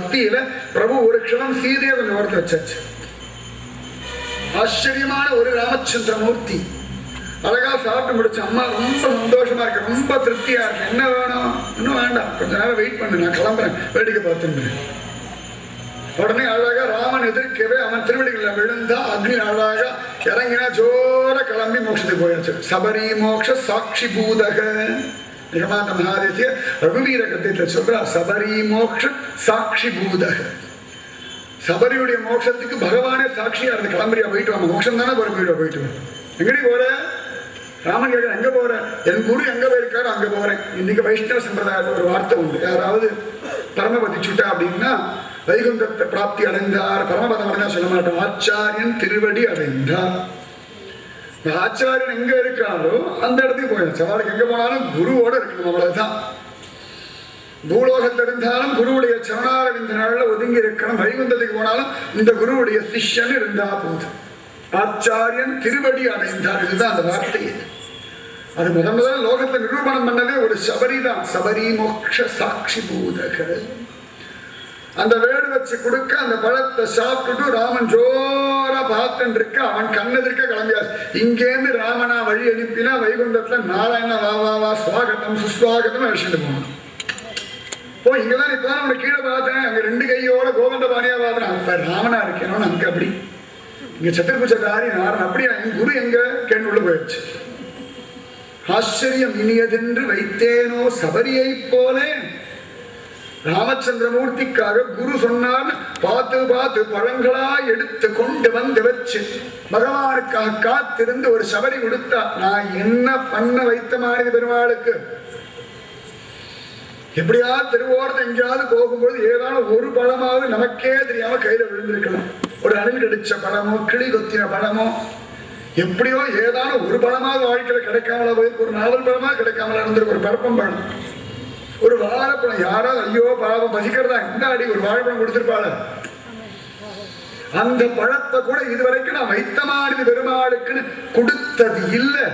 பக்தியில பிரபு ஒரு க்ஷணம் சீதையை கொஞ்சம் ஓரத்தை வச்சாச்சு. ஆச்சரியமான ஒரு ராமச்சந்திரமூர்த்தி அழகா சாப்பிட்டு முடிச்சு. அம்மா ரொம்ப சந்தோஷமா இருக்கு, ரொம்ப திருப்தியா இருக்கு. என்ன வேணும்? இன்னும் வேண்டாம், கொஞ்ச நேரம் வெயிட் பண்ணு, நான் கிளம்புறேன், வேடிக்கை பார்த்துருந்தேன். உடனே அழகா ராமன் எதிர்க்கவே அவன் திருவடிகளில் விழுந்தா. அக்னி அழகா இறங்கினா, ஜோர கிளம்பி மோட்சத்துக்கு போயாச்சு. சபரி மோக்ஷ சாட்சி பூதக நிகமாந்த மகாதேசிய ரகுவீர கத்தியத்தை சொல்றா. சபரி மோக்ஷ சாட்சி பூதக. சபரியுடைய மோட்சத்துக்கு பகவானே சாட்சியா இருந்து கிளம்புறியா, போயிட்டு வாங்க, மோட்சம் தானே போற, போயிடுவா, போயிட்டு வாங்க. எங்கடி போற? ராமன் கேட்க, எங்க போற? என் குரு எங்க போயிருக்காரு அங்க போறேன். இன்னைக்கு வைஷ்ணவ சம்பிரதாயத்துல ஒரு வார்த்தை உண்டு, யாராவது பரமபதி சுட்டா அப்படின்னா வைகுந்தத்தை பிராப்தி அடைந்தார், பரமபதம் அடைந்தா சொல்ல மாட்டோம், ஆச்சாரியன் திருவடி அடைந்தார். ஆச்சாரியன் எங்க இருக்காரோ அந்த இடத்துக்கு போயாச்சு. அவளுக்கு எங்க போனாலும் குருவோட இருக்கணும், அவ்வளவுதான். பூலோகத்தில் இருந்தாலும் குருவுடைய சரணாரவிந்த நாள்ல ஒதுங்கி இருக்கணும். வைகுந்தத்துக்கு போனாலும் இந்த குருவுடைய சிஷ்யன் இருந்தா போதும். ஆச்சாரியன் திருவடி அடைந்தார், இதுதான் அந்த வார்த்தை. அது முதல் லோகத்தை நிரூபணம் பண்ணதே ஒரு சபரி தான். சபரி மோக்ஷ சாட்சி பூதக. அந்த வேடு வச்சு கொடுக்க அந்த பழத்தை சாப்பிட்டுட்டு ராமன் ஜோரா பார்த்துட்டு இருக்க. அவன் கண்ணெதிர்க்க கிளம்பியாச்சு. இங்கேருந்து ராமனா வழி அனுப்பினா வைகுண்டத்துல நாராயண வா வா வா சுவாகத்தம் சுஸ்வாகத்தம் அழிச்சுட்டு போகணும். போ, இங்கதான் இப்பதான் நம்ம கீழே பார்த்தேன், அங்க 2 கையோட கோவிந்த பாணியா பார்த்தேன். அப்ப ராமனா இருக்கணும் அங்க. அப்படி இங்க சத்திரபுஜதாரி நாரன். அப்படியா? என் குரு எங்க கேட்டுள்ள போயிடுச்சு. ஆச்சரியம் இனியதென்று வைத்தேனோ சபரியை போலே. ராமச்சந்திரமூர்த்திக்காக குரு சொன்னார், பார்த்து பார்த்து பழங்களா எடுத்து கொண்டு வந்து வச்சு பகவானுக்காக காத்திருந்து ஒரு சபரி கொடுத்தா. நான் என்ன பண்ண வைத்த மாதிரி பெருமாளுக்கு? எப்படியாவது திருவோரத்தை எங்கேயாவது போகும்போது ஏதாவது ஒரு பழமாவது நமக்கே தெரியாம கையில விழுந்திருக்கலாம். ஒரு அணில் கடிச்ச பழமோ, கிளி கொத்தின பழமோ, எப்படியோ ஏதாவது ஒரு பழமாவது வாழ்க்கையில கிடைக்காமல போய், ஒரு நாவல் பழமா கிடைக்காமல இருந்திருக்கு. ஒரு பரப்பம் பழம், ஒரு வாழைப்பழம். யாராவது ஐயோ பாவம் பசிக்கிறதா இந்த அடி ஒரு வாழைப்பழம் கொடுத்திருப்பாள். அந்த பழத்தை கூட இதுவரைக்கும் நான் வைத்த மாதிரி பெருமாளுக்குன்னு கொடுத்தது இல்லை.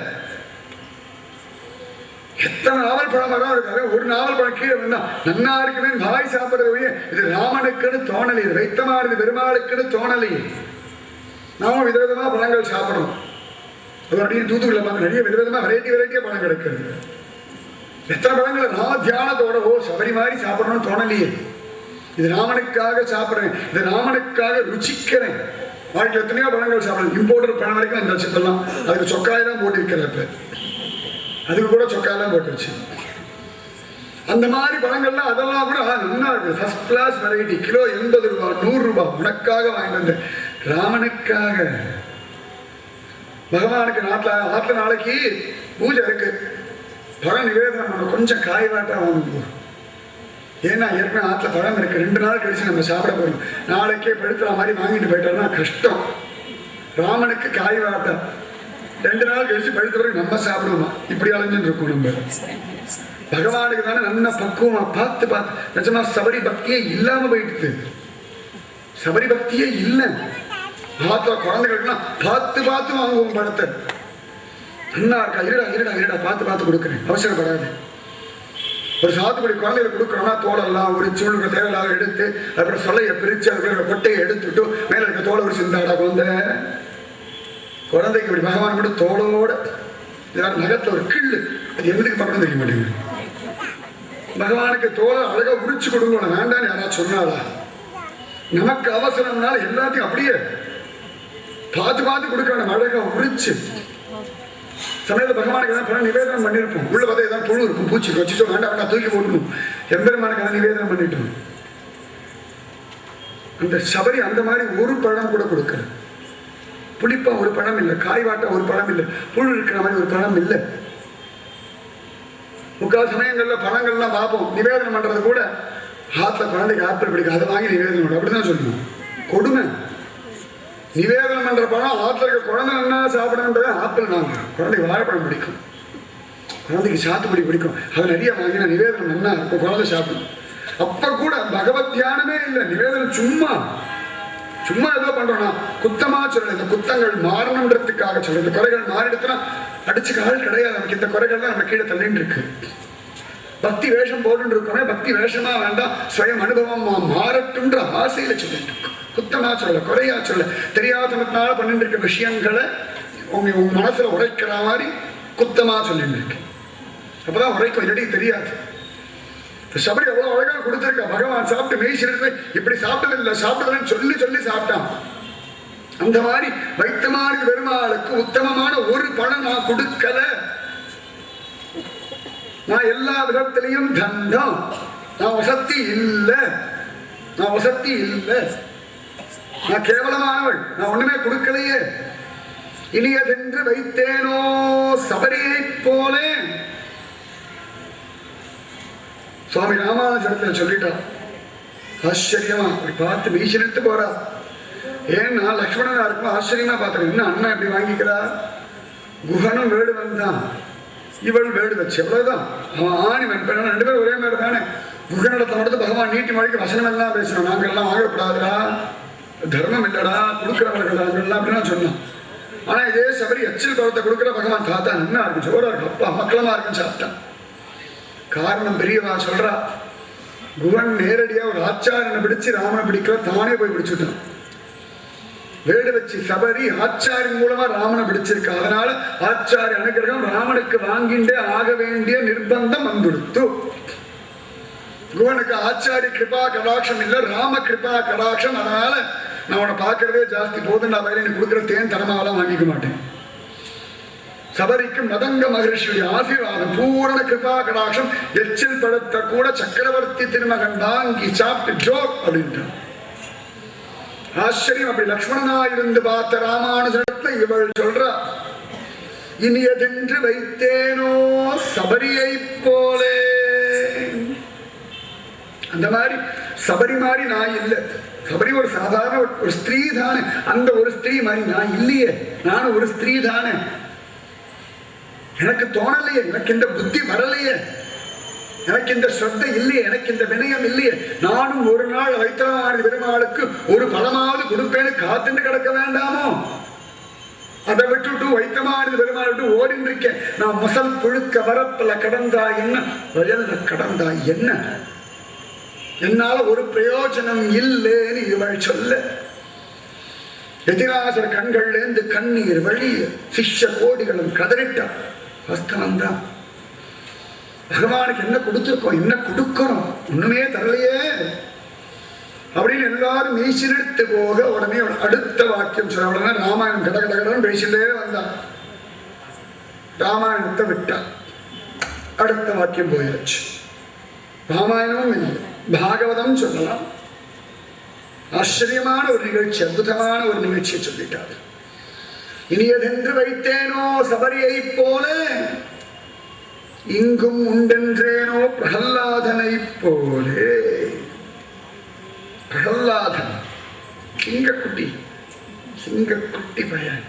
எத்தனை நாவல் பழம் வரும் இருக்காரு. ஒரு நாவல் பழம் கீழே வந்தா நன்னா இருக்குன்னு வாய் சாப்பிடுறது. இது ராமனுக்குன்னு தோணலி, இது வைத்த மாதிரி பெருமாளுக்குன்னு தோணலி. நாம விதவிதமா பழங்கள் சாப்பிடணும். அது அப்படின்னு தூத்துக்குள்ள பார்க்க நிறைய விதவிதமா வெரைட்டியா பழம் கிடைக்கிறது. எத்தனை பழங்களை ராம தியானத்தோட சபரி மாதிரி சாப்பிடணும்னு தோணலையே. இது ராமனுக்காக சாப்பிட்றேன், இது ராமனுக்காக ருச்சிக்கிறேன். வாழ்க்கை எத்தனையோ பழங்கள் சாப்பிடணும். இம்போர்ட்டர் பழம் வரைக்கும் அந்த வச்சுக்கலாம். அதுக்கு சொக்காய் தான் போட்டு இருக்கிறப்ப, அதுக்கு கூட சொக்காயெல்லாம் போட்டுருச்சு. அந்த மாதிரி பழங்கள்லாம் அதெல்லாம் கூட நல்லா இருக்கு. First class variety. கிலோ 80 ரூபாய், 100 ரூபாய். உனக்காக வாங்கிட்டு வந்தேன், ராமனுக்காக. பகவானுக்கு நாட்டில் நாளைக்கு பூஜை இருக்கு. பழம் நிவேதனம் பண்ண கொஞ்சம் காய்வாட்டா வாங்குவோம். ஏன்னா ஏற்கனவே ஆற்றுல பழம் இருக்கு. 2 நாள் கழிச்சு நம்ம சாப்பிட போறோம். நாளைக்கே படுத்துற மாதிரி வாங்கிட்டு போயிட்டோம்னா கஷ்டம். ராமனுக்கு காய்வாட்டா 2 நாள் கழிச்சு பழுத்த பிறகு நம்ம சாப்பிடுவோமா? இப்படி அலைஞ்சுட்டு இருக்கோம் நம்ம. பகவானுக்கு தானே நல்ல பக்குவமா பார்த்து நிஜமா சபரி பக்தியே இல்லாம போயிட்டு. சபரி பக்தியே இல்லை. ஆத்துல குழந்தைகளுக்குன்னா பார்த்து பார்த்து வாங்குவோம் பழத்தை. அண்ணா இருக்கா, இருடா பார்த்து கொடுக்குறேன், அவசரப்படாது. ஒரு சாத்துக்குடி குழந்தைகளுக்கு கொடுக்குறோம்னா தோலெல்லாம் ஒரு சூழ்நிலை தேவையில்லாத எடுத்து அப்புறம் சொல்லையை பிரித்து அதுக்குள்ள கொட்டையை எடுத்துட்டு மேலே இருக்க தோலை ஒரு சிந்தாடா குழந்தைக்கு இப்படி பகவான் கூட தோளோட இதெல்லாம் நகத்துல ஒரு கிள்ளு. அது எங்களுக்கு பக்கம் தெரிய மாட்டேங்குது. பகவானுக்கு தோலை அழகா உரிச்சு கொடுங்க, வேண்டான்னு யாராவது சொன்னாலா? நமக்கு அவசரம்னால எல்லாத்தையும் அப்படியே பார்த்து கொடுக்கணும். அழகா உரிச்சு சமயத்தில் பகவானுக்கு தான் பணம் நிவேதனம் பண்ணியிருப்போம். உள்ள பார்த்தா ஏதாவது புழு இருக்கும், பூச்சி வச்சுட்டோம், வேண்டாம் தூக்கி போட்டணும். எம்பெருமானுக்கு அதை நிவேதனம் பண்ணிட்டோம். அந்த சபரி அந்த மாதிரி ஒரு பழம் கூட கொடுக்கல. புளிப்பா ஒரு பழம் இல்லை, காய்வாட்டா ஒரு பழம் இல்லை, புழு இருக்கிற மாதிரி ஒரு பழம் இல்லை. முக்கால் சமயங்கள்ல பழங்கள்லாம் பார்ப்போம். நிவேதனம் பண்றது கூட ஆத்துல குழந்தைக்கு ஆப்பிள் பிடிக்கும், அதை வாங்கி நிவேதனம் பண்ணும். அப்படிதான் சொல்லணும். கொடுமை. நிவேதனம் பண்ற பழம் ஆத்துல இருக்க குழந்தை என்ன சாப்பிடணுன்றது ஆப்பிள் வாங்க. குழந்தைக்கு வாழைப்பழம் பிடிக்கும், குழந்தைக்கு சாத்துக்குடி பிடிக்கும், அதை நிறைய வாங்கினா நிவேதனம் என்ன இருக்கும், குழந்தை சாப்பிடும். அப்ப கூட பகவத் தியானமே இல்லை. நிவேதனம் சும்மா ஏதோ பண்றோம்னா குத்தமா சொல்லல. இந்த குத்தங்கள் மாறணுன்றதுக்காக சொல்ற. இந்த குறைகள் மாறிடுச்சுன்னா அடிச்சுக்க ஆள் கிடையாது. நமக்கு இந்த குறைகள் தான் நம்ம கீழே தள்ளின்னு இருக்கு. பக்தி வேஷம் போட்டு இருக்கோமே, பக்தி வேஷமா வேண்டாம், சுயம் அனுபவமா மாறட்டுன்ற ஆசையில சொல்லிட்டு இருக்கோம். குத்தமா சொல்ல, குறையா சொல்ல, தெரியாதனால பண்ணிட்டு இருக்க விஷயங்களை உங்க மனசுல உரைக்கிற மாதிரி குத்தமா சொல்லிட்டு இருக்கு. அப்பதான் உரைக்கும், இல்லாட்டி தெரியாது. சபரி அவ்வளவு அழகா கொடுத்திருக்க. பகவான் சாப்பிட்டு மெய்சிலிருந்து இப்படி சாப்பிட்டது இல்லை, சாப்பிட்டதுன்னு சொல்லி சொல்லி சாப்பிட்டான். அந்த மாதிரி வைத்தமான பெருமாளுக்கு உத்தமமான ஒரு பணம் நான் கொடுக்கல. நான் எல்லா விதத்திலையும் தண்டம், நான் வசதி இல்லை, நான் வசதி இல்லை, நான் கேவலமானவள், நான் ஒண்ணுமே கொடுக்கலையே. இனியதென்று வைத்தேனோ சபரியை போல. சுவாமி ராமானுஜத்தில் சொல்லிட்டார். ஆச்சரியமா அப்படி பார்த்து வீசிட்டு போறா. ஏன்னா லக்ஷ்மணனா இருக்கும் ஆச்சரியமா பார்க்கணும். இன்னும் அண்ணன் எப்படி வாங்கிக்கிறா. குஹனும் வேடு வந்தான், இவள் வேடு வச்சு, எவ்வளவுதான். அவன் ஆணி பெண்ண ரெண்டு பேரும் ஒரே மாதிரி தானே. குஹனிடத்தை மட்டும் பகவான் நீட்டி மழைக்கு வசனம் எல்லாம் பேசணும். நாங்கள்லாம் வாங்கக்கூடாதுடா, தர்மம் இல்லடா, கொடுக்குறவர்கள் அப்படின்னு சொன்னான். ஆனா இதே சபரி எச்சில் பழத்தை கொடுக்குற பகவான் தாத்தா என்ன இருக்கு, ஜோரா இருக்கு, அப்பா மக்களமா இருக்குன்னு சாப்பிட்டான். காரணம் பெரியவா சொல்றா. குஹன் நேரடியா ஒரு ஆச்சாரியனை பிடிச்சு ராமனை பிடிக்கிற, தானே போய் பிடிச்சுட்டான். வேடு வச்சு சபரி ஆச்சாரின் மூலமா ராமனை பிடிச்சிருக்க. அதனால ஆச்சாரிய அனுகிரகம் ராமனுக்கு வாங்கிண்டே ஆக வேண்டிய நிர்பந்தம் வந்துடுத்து. குஹனுக்கு ஆச்சாரிய கிருபா கடாட்சம் இல்ல, ராம கிருபா கடாட்சம். அதனால நான் உன்னை பார்க்கறதே ஜாஸ்தி போது, நான் வயல நீ கொடுக்குற தேன் தரமாவெல்லாம் வாங்கிக்க மாட்டேன். சபரிக்கு மதங்க மகரிஷியுடைய ஆசீர்வாதம், பூரண கிருபா கடாட்சம். எச்சில் பழத்தை கூட சக்கரவர்த்தி திருமகன் வாங்கி சாப்பிட்டு ஜோக் அப்படின்ட்டான். ஆச்சரியம். அப்படி லக்ஷ்மணனா இருந்து பார்த்த ராமானுஜத்துல இவள் சொல்றா, இனியதென்று வைத்தேனோ சபரியை போலே. அந்த மாதிரி சபரி மாதிரி நான் இல்லை. சபரி ஒரு சாதாரண ஒரு ஸ்திரீ தானே. அந்த ஒரு ஸ்திரீ மாதிரி நான் இல்லையே. நானும் ஒரு ஸ்திரீ தானே. எனக்கு தோணலையே, எனக்கு இந்த புத்தி வரலையே, எனக்கு இந்த ஸ்ரத்தை இல்லையே, எனக்கு இந்த வினயம் இல்லையே. நானும் ஒரு நாள் வைத்தவமான பெருமாளுக்கு ஒரு பலமாவது கொடுப்பேன்னு காத்துட்டு கிடக்க வேண்டாமோ? அதை விட்டுட்டு வைத்தமான பெருமாள் விட்டு ஓடின்னு இருக்கேன். நான் மசல் புழுக்க வரப்பல கடந்தா என்ன, வயல்ல கடந்தா என்ன, என்னால ஒரு பிரயோஜனம் இல்லைன்னு இவள் சொல்ல, எதிராசர் கண்கள்ல இருந்து கண்ணீர் வழிய சிஷ்ய கோடிகளும் கதறிட்டான். வாஸ்தவம் தான். பகவானுக்கு என்ன கொடுத்துருக்கோம், என்ன கொடுக்கிறோம், ஒண்ணுமே தரலையே அப்படின்னு எல்லாரும் மீசிலிட்டு போக, உடனே அடுத்த வாக்கியம் சொல்ல. உடனே ராமாயணம் கட கடகடன் பேசிட்டே வந்தான். ராமாயணத்தை விட்டான். அடுத்த வாக்கியம் போயாச்சு. ராமாயணமும் இல்லை, பாகவதம் சொல்லலாம். ஆச்சரியமான ஒரு நிகழ்ச்சி, அற்புதமான ஒரு நிகழ்ச்சியை சொல்லிட்டாரு. இனியதென்று வைத்தேனோ சபரியை போல, இங்கும் உண்டென்றேனோ பிரகல்லாதனை போலே. பிரகல்லாதன் சிங்கக்குட்டி, சிங்கக்குட்டி பையன்.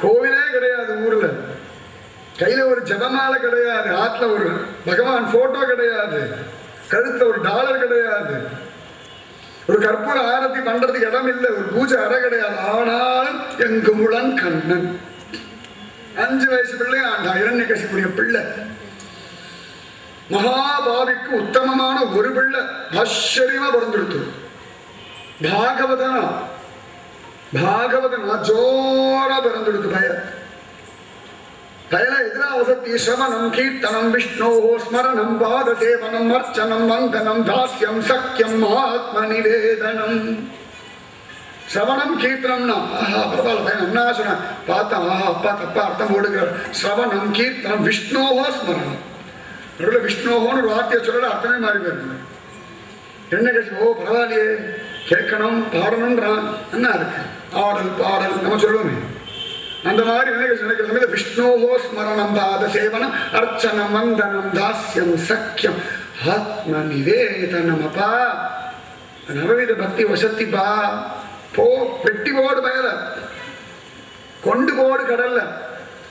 கோவிலே கிடையாது ஊர்ல, கையில ஒரு ஜபமாலை கிடையாது, ஆத்துல ஒரு பகவான் போட்டோ கிடையாது, கழுத்துல ஒரு டாலர் கிடையாது, ஒரு கற்பூர ஆரத்தி பண்றதுக்கு இடம் இல்லை, ஒரு பூஜை அறை கிடையாது. ஆனாலும் எங்கு முழன் கண்ணன். 5 வயசு பிள்ளை ஆண்டா, இரண்யகசிப்புடைய பிள்ளை. மகாபாவிக்கு உத்தமமான ஒரு பிள்ளை ஆச்சரியமா பிறந்துடுத்து. பாகவதனா பாகவதனா ஜோரா பிறந்துடுத்து பையன். பயல எதிரா வசதி ஸ்ரவணம் கீர்த்தனம் விஷ்ணோ ஸ்மரணம் பாத சேவனம் அர்ச்சனம் வந்தனம் தாஸ்யம் சக்கியம் ஆத்ம நிவேதனம். ஸ்ரவணம் கீர்த்தனம்னா ஆஹா பரவாயில்ல பையன் என்ன சொன்ன பார்த்தா, ஆஹா அப்பா தப்பா அர்த்தம் போடுகிறார். ஸ்ரவணம் கீர்த்தனம் விஷ்ணோஹோ ஸ்மரணம். நடுவில் விஷ்ணோஹோன்னு ஒரு வார்த்தையை சொல்ல அர்த்தமே மாறி போயிருக்கு. என்ன கட்சி, ஓ பரவாயில்லையே கேட்கணும் பாடணும்ன்றான். என்ன இருக்கு, ஆடல் பாடல் நம்ம சொல்லுவோமே. அந்த மாதிரி நினைக்கிற விஷ்ணோஹோ ஸ்மரணம் பாத சேவனம் அர்ச்சனம் வந்தனம் தாஸ்யம் சக்கியம் ஆத்ம நிவேதனம். அப்பா நவவித பக்தி வசத்திப்பா. போ வெட்டி போடு பயல, கொண்டு போடு கடல்ல,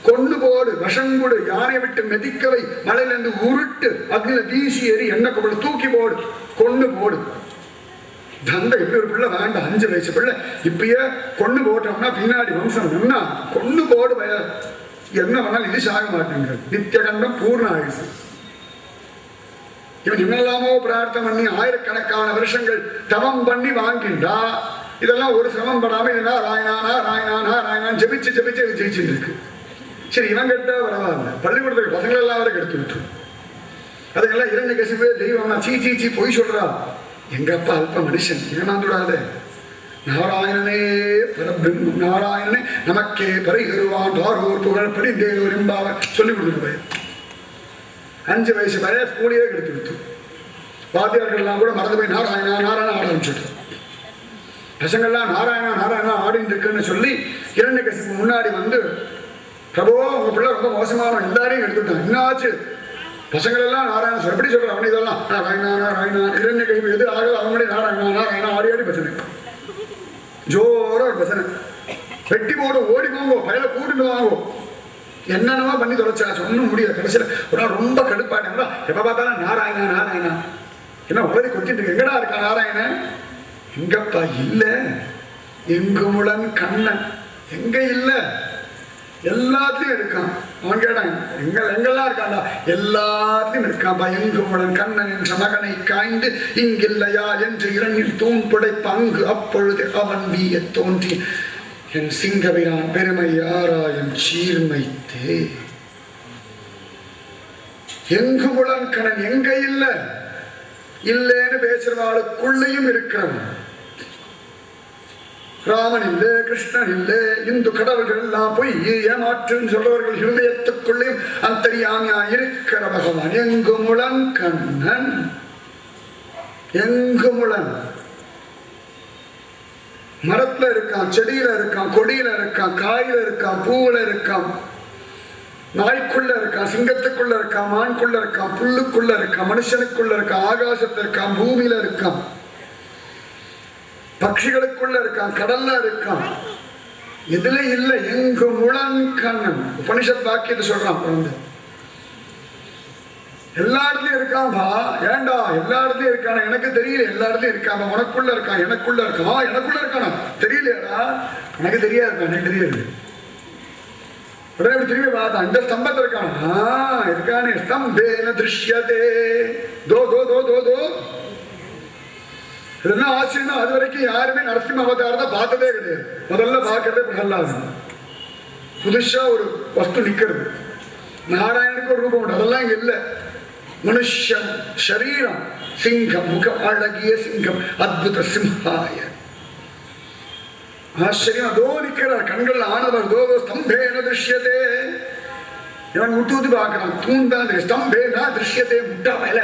கொண்டு போடு விஷங்குடு, யானை விட்டு மெதிக்கவை, மலையில இருந்து உருட்டு, அக்னில வீசி ஏறி எண்ணெய் கொண்டு தூக்கி போடு, கொண்டு போடு. தந்தை எப்படி ஒரு பிள்ளை வேண்டாம், 5 வயசு பிள்ளை இப்பயே கொண்டு போட்டோம்னா பின்னாடி வம்சம் என்ன, கொண்டு போடு பய என்ன வேணாலும் இது சாக மாட்டேங்கிறது. நித்திய கண்டம் பூர்ண ஆயுசு. இவன் என்னெல்லாமோ பிரார்த்தனை பண்ணி ஆயிரக்கணக்கான வருஷங்கள் தவம் பண்ணி வாங்கின்றா. இதெல்லாம் ஒரு சிரமம் படாம ராயனான் ஜெபிச்சு ஜெபிச்சு அது ஜெயிச்சுட்டு இருக்கு. சரி, இவன் கெட்டா பரவாயில்ல, பள்ளிக்கூடத்துக்கு பசங்கள் எல்லாம் வரை கெடுத்து விட்டு அதுக்கெல்லாம் இரண்யகசிபு தெய்வம் சீ சீ சீ பொய் சொல்றா. எங்க அப்பா அல்ப மனுஷன், ஏமாந்துடாத. நாராயணனே பரபிரம்மம், நாராயணனே நமக்கே பரிகருவான் தாரோர் புகழ் படிந்தேரோர் என்பாவ சொல்லி கொடுத்துட்டு 5 வயசு வரைய ஸ்கூலையே கெடுத்து விட்டு வாத்தியார்கள் எல்லாம் கூட மறந்து போய் நாராயணா நாராயணா ஆட ஆரம்பிச்சுட்டு பசங்கள்லாம் நாராயணா நாராயணா ஆடிட்டு இருக்குன்னு சொல்லி இரண்யகசிபு முன்னாடி வந்து, பிரபோ உங்க பிள்ளை ரொம்ப மோசமான எல்லாரையும் எடுத்துட்டான், என்னாச்சு? பசங்கள் எல்லாம் நாராயணா சொல்ல எப்படி சொல்ற அவனு இதெல்லாம் நாராயணா நாராயணா. இரண்யகசிபு எது ஆக அவங்களே நாராயணா நாராயணா ஆடி ஆடி பசங்க ஜோர ஒரு பசங்க வெட்டி போடு, ஓடி போங்கோ, பயில கூட்டிட்டு வாங்கோ, என்னென்னவா பண்ணி தொலைச்சாச்சு, ஒன்றும் முடியாது. கடைசியில் ஒரு நாள் ரொம்ப கடுப்பாட்டா, எப்ப பார்த்தாலும் நாராயணா நாராயணா, என்ன உலகை கொத்திட்டு இருக்கு, எங்கடா இருக்கா நாராயணன்? எங்கப்பா இல்ல, எங்குமுளன் கண்ணன் எங்க இல்ல, எல்லாத்தையும் இருக்கான். அவன் கேட்டான், எங்கெல்லாம் இருக்காண்டா? எல்லாத்தையும் இருக்கான்பா. எங்குமுளன் கண்ணன் என்ற மகனை காய்ந்து இங்கில்லையா என்று இரண்டில் தூண் புடைப்ப அங்கு அப்பொழுது அவன் வீய தோன்றி என் சிங்கவிரான் பெருமை ஆராயம் சீர்மைத்தே. எங்குமுளன் கண்ணன் எங்க இல்ல, இல்லேன்னு பேசுறவாளுக்குள்ளேயும் இருக்கிறவன். ராமன் இல்லே, கிருஷ்ணன் இல்லே, இந்து கடவுள்கள் எல்லாம் போய் ஏமாற்றுன்னு சொல்றவர்கள் ஹிருதயத்துக்குள்ளேயும் அந்தரியாமியா இருக்கிற பகவான் எங்குமுளன் கண்ணன். எங்குமுளன் மரத்துல இருக்கான், செடியில இருக்கான், கொடியில இருக்கான், காயில இருக்கான், பூவுல இருக்கான், நாய்க்குள்ள இருக்கான், சிங்கத்துக்குள்ள இருக்கான், மான்குள்ள இருக்கான், புல்லுக்குள்ள இருக்கான், மனுஷனுக்குள்ள இருக்கான், ஆகாசத்துல இருக்கான், பூமியில இருக்கான், பட்சிகளுக்குள்ள இருக்கான், கடல்ல இருக்கான். எதுல இல்ல, எங்கு முளன் கண்ணன். உபனிஷத் வாக்கியத்தை சொல்றான் குழந்தை, எல்லா இடத்துலயும் இருக்கான்பா. ஏண்டா எல்லா இடத்துலயும் இருக்கானா? எனக்கு தெரியல, எல்லா இடத்துலயும் இருக்கான். உனக்குள்ள இருக்கான், எனக்குள்ள இருக்கான். எனக்குள்ள இருக்கானா? தெரியலையாடா? எனக்கு தெரியாது, எனக்கு தெரியாது. உடனே திரும்பி பார்த்தா, இந்த ஸ்தம்பத்தில் இருக்கானா? இருக்கானே. ஸ்தம்பேன திருஷ்யதே தோ தோ தோ தோ தோ. இதெல்லாம் ஆச்சரியம். அது வரைக்கும் யாருமே நரசிம்ம அவதாரத்தை பார்த்ததே கிடையாது. முதல்ல பார்க்கறதே பிரகலாதன். புதுசா ஒரு வஸ்து நிக்கிறது. நாராயணனுக்கு ஒரு ரூபம் உண்டு, அதெல்லாம் இங்க இல்லை. மனுஷன் சரீரம், சிங்கம், முகம், அழகிய சிங்கம், அத்புத சிம்ஹாய. ஆச்சரியம். அதோ நிக்கிறார், கண்கள் ஆனவர். தோ ஸ்தம்பேன திருஷ்யதே. இவன் முட்டு பார்க்கிறான், தூண்டான். ஸ்தம்பேனா திருஷ்யதே, முட்டா மேல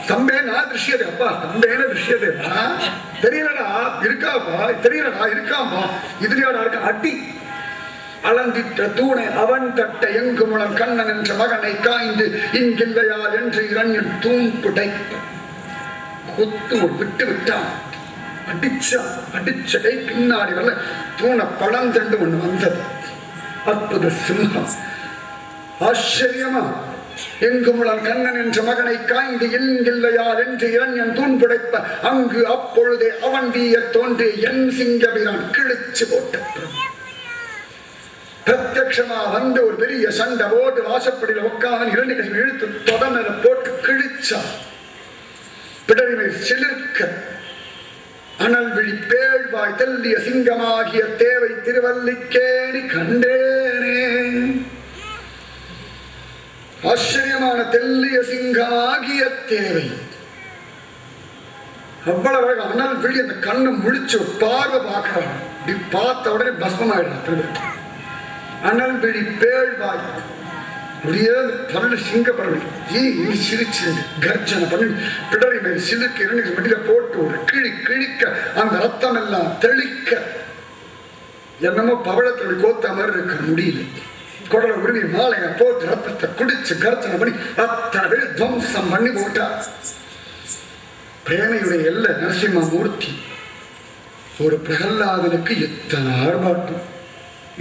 ஸ்தம்பேனா திருஷ்யதே. அப்பா ஸ்தம்பேன திருஷ்யதே தெரியலடா, இருக்காப்பா, தெரியலடா, இருக்காம்பா. இதுலயோட இருக்க அடி அளந்திட்ட தூணை அவன் தட்ட எங்கு முளம் கண்ணன் என்ற மகனை காய்ந்து இங்கில்லையார் என்று இரண்டில் தூண் புடைப்ப கொத்து விட்டு விட்டான். அடிச்சான். அடிச்ச கை பின்னாடி வரல, தூணை பழந்தண்டு ஒண்ணு வந்தது. அற்புத சிம்ஹம். ஆச்சரியமா. எங்கு முளம் கண்ணன் என்ற மகனை காய்ந்து இங்கில்லையார் என்று இரண்யன் தூண் புடைப்ப அங்கு அப்பொழுதே அவன் வீய தோன்றி என் சிங்கபிரான் கிழிச்சு போட்ட பிரத்யக்ஷமா வந்து ஒரு பெரிய சண்டை போட்டு வாசப்படியில் உட்கார்ந்து இரண்யகசிபு இழுத்து தொடர்ல போட்டு கிழிச்சா. பிடரிமை சிலிர்க்க அனல் விழி பேழ்வாய் தெல்லிய சிங்கமாகிய தேவை திருவல்லிக்கேணி கண்டேனே. ஆச்சரியமான தெல்லிய சிங்கமாகிய தேவை. அவ்வளவு அனல் விழி அந்த கண்ணை முடிச்சு பார்வை பார்க்கிறான். இப்படி பார்த்த உடனே பஸ்மமாயிடும். அனல் விழி பேழ்வாய் அப்படியே பரண்டு சிங்கப்பறவை சிரிச்சு கர்ஜனை பண்ணி பிடரி மேல் சிலுக்கு இரண்டு மட்டில போட்டு ஒரு கிழி கிழிக்க அந்த ரத்தம் எல்லாம் தெளிக்க என்னமோ பவளத்தோட கோத்த மாதிரி இருக்க முடியல. குடலை உருவி மாலையை போட்டு ரத்தத்தை குடிச்சு கர்ஜனை பண்ணி அத்தனை துவம்சம் பண்ணி போட்டா. பிரேமையுடைய எல்லை நரசிம்மமூர்த்தி. ஒரு பிரகலாதனுக்கு எத்தனை ஆர்ப்பாட்டம்,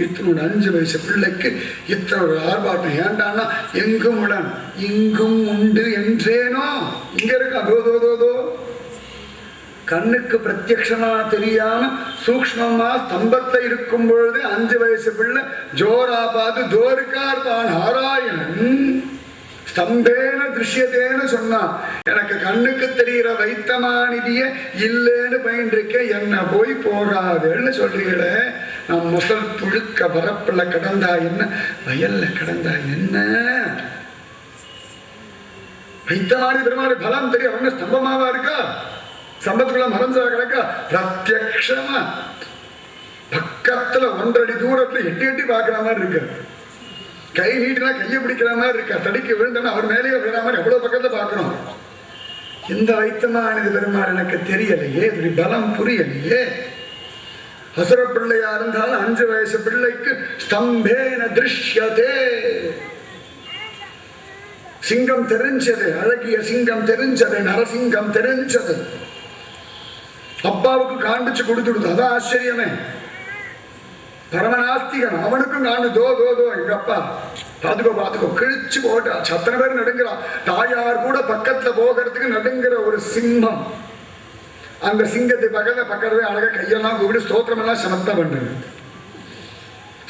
இத்தனோட 5 வயசு பிள்ளைக்கு இத்தனை ஒரு ஆர்ப்பாட்டம். ஏண்டான்னா எங்கும் உடன் இங்கும் உண்டு என்றேனோ. இங்க இருக்கா தோ தோ தோ தோ. கண்ணுக்கு பிரத்யக்ஷமா தெரியாம சூக்ஷ்மமா ஸ்தம்பத்தை இருக்கும் பொழுது 5 வயசு பிள்ளை ஜோரா பார்த்து தோருக்கார் தான் நாராயணன் ஸ்தம்பேன திருஷ்யத்தேன்னு சொன்னா எனக்கு கண்ணுக்கு தெரிகிற வைத்தமானிதிய இல்லேன்னு பயின்றிருக்க என்ன போய் போகாதுன்னு சொல்றீங்களே. நான் முதல் புழுக்க வரப்புல கடந்தா என்ன, வயல்ல கடந்தா என்ன, வைத்தமானி பெருமாள் பலம் தெரியும். அவங்க ஸ்தம்பமாவா இருக்கா, ஸ்தம்பத்துக்குள்ள மறைஞ்சா கிடக்கா, பிரத்யக்ஷமா பக்கத்துல 1.5 அடி தூரத்துல எட்டி எட்டி பாக்குற மாதிரி இருக்கு. கை நீட்டினா கையை பிடிக்கிற மாதிரி இருக்கா, தடிக்க விழுந்தோம்னா அவர் மேலேயே விழுற மாதிரி எவ்வளவு பக்கத்துல பாக்குறோம். இந்த வைத்தமானது பெருமாள் எனக்கு தெரியலையே, இப்படி பலம் புரியலையே. அசுர பிள்ளையா இருந்தாலும் 5 வயசு பிள்ளைக்கு ஸ்தம்பேன திருஷ்யதே, சிங்கம் தெரிஞ்சது, அழகிய சிங்கம் தெரிஞ்சது, நரசிங்கம் தெரிஞ்சது. அப்பாவுக்கு காண்பிச்சு கொடுத்துடுது, அதான் ஆச்சரியமே. பரமநாஸ்திகன், அவனுக்கும் காண்டு தோ தோ தோ எங்க அப்பா பாத்துக்கோ பாத்துக்கோ கிழிச்சு போட்டா. அத்தனை பேர் நடுங்கிறான். தாயார் கூட பக்கத்துல போகிறதுக்கு நடுங்கிற ஒரு சிங்கம். அந்த சிங்கத்தை பக்கத்துல அழகா கையெல்லாம் கூப்பிட்டு ஸ்தோத்திரம் எல்லாம் சமத்த பண்றது.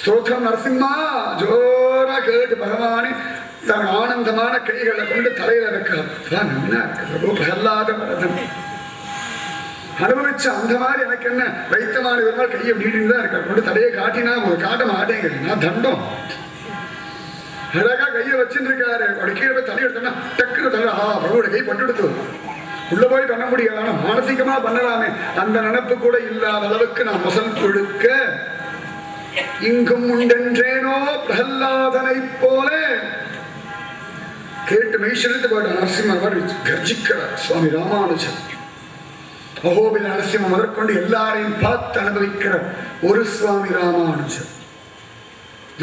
ஸ்தோத்திரம் நரசிம்மா ஜோரா கேட்டு பகவானே தன் ஆனந்தமான கைகளை கொண்டு தலையில வைக்கிறார். நல்லா இருக்கு பிரபு பிரகலாத பரதன் அனுபவிச்ச அந்த மாதிரி. எனக்கு என்ன வைத்தமான ஒரு நாள் கையை நீட்டின்னு தான் இருக்க, கொண்டு தலையை காட்டினா ஒரு காட்ட மாட்டேங்குது. நான் தண்டம் அழகா கையை வச்சுட்டு இருக்காரு. அப்படி கீழே போய் தலை எடுத்தோம்னா டக்குனு தலை பிரபுவோட கை பட்டுடுத்து. உள்ள போய் பண்ண முடியாது, ஆனா மானசீகமா பண்ணலாமே. அந்த நினைப்பு கூட இல்லாத அளவுக்கு நான் முதல் கொழுக்க இங்கும் உண்டென்றேனோ பிரகல்லாதனை போல கேட்டு மெய்சிலிருந்து போயிட்ட நரசிம்மர் கர்ஜிக்கிறார் சுவாமி ராமானுஜன். அகோபில நரசிம்ம முதற்கொண்டு எல்லாரையும் பார்த்து அனுபவிக்கிற ஒரு சுவாமி ராமானுஜன்.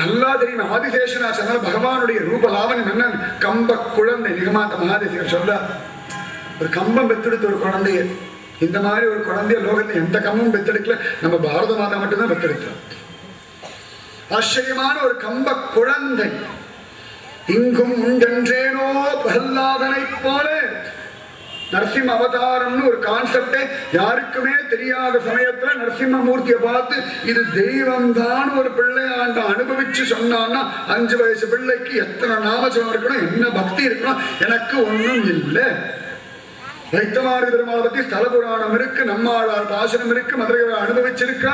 நல்லா தெரியும். ஆதிசேஷனாச்சனால பகவானுடைய ரூபலாவணம் என்ன, கம்ப குழந்தை. நிகமாந்த மகாதேசிகர் சொல்ல, ஒரு கம்பம் பெத்தெடுத்த ஒரு குழந்தைய, இந்த மாதிரி ஒரு குழந்தைய லோகத்தில் எந்த கம்பமும் பெத்தெடுக்கல, நம்ம பாரத மாதா மட்டும்தான் பெத்தெடுத்தோம். ஆச்சரியமான ஒரு கம்ப குழந்தை. இங்கும் உண்டென்றேனோ பிரகல்லாதனை போல. நரசிம்ம அவதாரம்னு ஒரு கான்செப்டே யாருக்குமே தெரியாத சமயத்துல நரசிம்மமூர்த்தியை பார்த்து இது தெய்வம் தான் ஒரு பிள்ளையாண்ட அனுபவிச்சு சொன்னான்னா 5 வயசு பிள்ளைக்கு எத்தனை நாமஜபம் இருக்கணும், என்ன பக்தி இருக்கணும். எனக்கு ஒண்ணும் இல்லை. வைத்தமாரி பெருமாளை பத்தி ஸ்தல புராணம் இருக்கு, நம்மாழ்வார் பாசனம் இருக்கு, மதுரை அனுபவிச்சிருக்கா,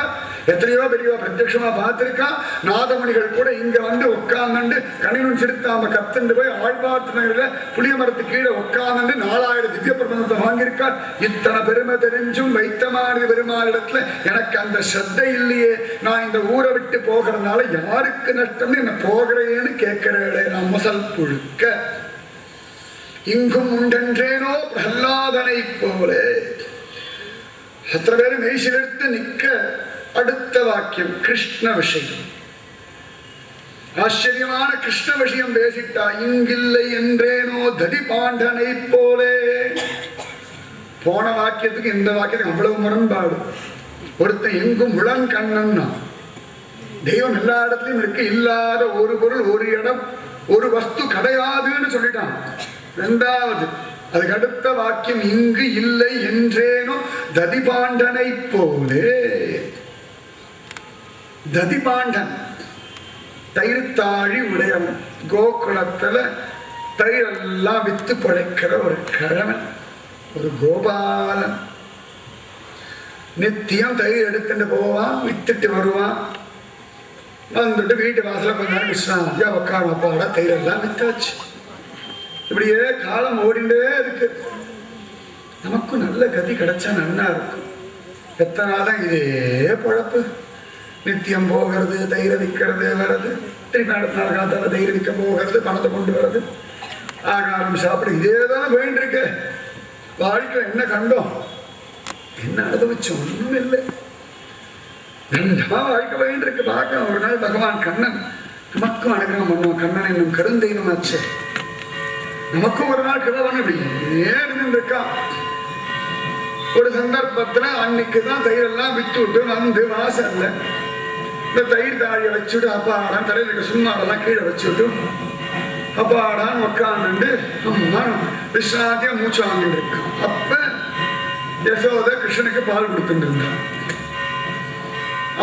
எத்தனையோ பெரியவா பிரத்யட்சமா பார்த்திருக்கா. நாதமணிகள் கூட இங்க வந்து உட்கார்ந்து கணினும் சிறுத்தாம கத்துண்டு போய் ஆழ்வார்த்தினர்ல புளிய மரத்து கீழே உட்கார்ந்து 4000 திவ்ய பிரபந்தத்தை வாங்கியிருக்கார். இத்தனை பெருமை தெரிஞ்சும் வைத்தமாரி பெருமாளிடத்துல எனக்கு அந்த ஸ்ரத்தை இல்லையே. நான் இந்த ஊரை விட்டு போகிறதுனால யாருக்கு நஷ்டம்னு என்ன போகிறேன்னு கேட்கிறேன். நான் முதல் புழுக்க இங்கும் உண்டென்றேனோ பிரகல்லாதனை போல. எத்தனை பேர் மெய்சிலிருந்து நிற்க. அடுத்த வாக்கியம் கிருஷ்ண விஷயம். ஆச்சரியமான கிருஷ்ண விஷயம் பேசிட்டா. இங்கில்லை என்றேனோ ததி பாண்டனை போலே. போன வாக்கியத்துக்கு இந்த வாக்கியத்துக்கு அவ்வளவு முரண்பாடு. ஒருத்தன் எங்கும் முழன் கண்ணன்னா தெய்வம் எல்லா இடத்துலயும் இருக்கு, இல்லாத ஒரு பொருள் ஒரு இடம் ஒரு வஸ்து கிடையாதுன்னு சொல்லிட்டான். இரண்டாவது அதுக்கு அடுத்த வாக்கியம் இங்கு இல்லை என்றேனோ ததிபாண்டனை போலே. ததிபாண்டன் தயிர்த்தாழி உடையவன், கோகுலத்துல தயிரெல்லாம் வித்து பிழைக்கிற ஒரு கிழவன், ஒரு கோபாலன். நித்தியம் தயிர் எடுத்துட்டு போவான், வித்துட்டு வருவான். வந்துட்டு வீட்டு வாசல கொஞ்ச நேரம் விஸ்ராந்தியா உட்கார அப்பாவோட தயிரெல்லாம் வித்தாச்சு. இப்படியே காலம் ஓடிண்டே இருக்கு. நமக்கும் நல்ல கதி கிடைச்சா நல்லா இருக்கும். எத்தனை நாள் இதே பொழப்பு. நித்தியம் போகிறது, தயிரை விற்கிறது, வர்றது, திருப்பி அடுத்த நாள் காலத்தால தயிரை விற்க போகிறது, பணத்தை கொண்டு வர்றது, ஆகாரம் சாப்பிட, இதேதானே போயிட்டு இருக்கு. வாழ்க்கை என்ன கண்டோம், என்ன அனுபவிச்சோம், ஒண்ணும் இல்லை. ரெண்டமா வாழ்க்கை போயிட்டு இருக்கு. பார்க்க ஒரு நாள் பகவான் கண்ணன் நமக்கும் அனுகிரகம் பண்ணுவோம். கண்ணன் என்னும் கருந்தையினும் ஆச்சு. நமக்கும் ஒரு நாள் கிழவன் இப்படியே இருக்கான். ஒரு சந்தர்ப்பத்துல அன்னைக்குதான் தயிரெல்லாம் விட்டு விட்டு வந்து வாசல்ல இந்த தயிர் தாழியை வச்சுட்டு அப்பாடான் தலையில சும்மாடெல்லாம் கீழே வச்சுட்டு அப்பாடான் உட்காந்து அம்மா விஸ்ராந்தியா மூச்சு வாங்கிட்டு இருக்கான். அப்ப யசோதை கிருஷ்ணனுக்கு பால் கொடுத்துட்டு இருந்தான்.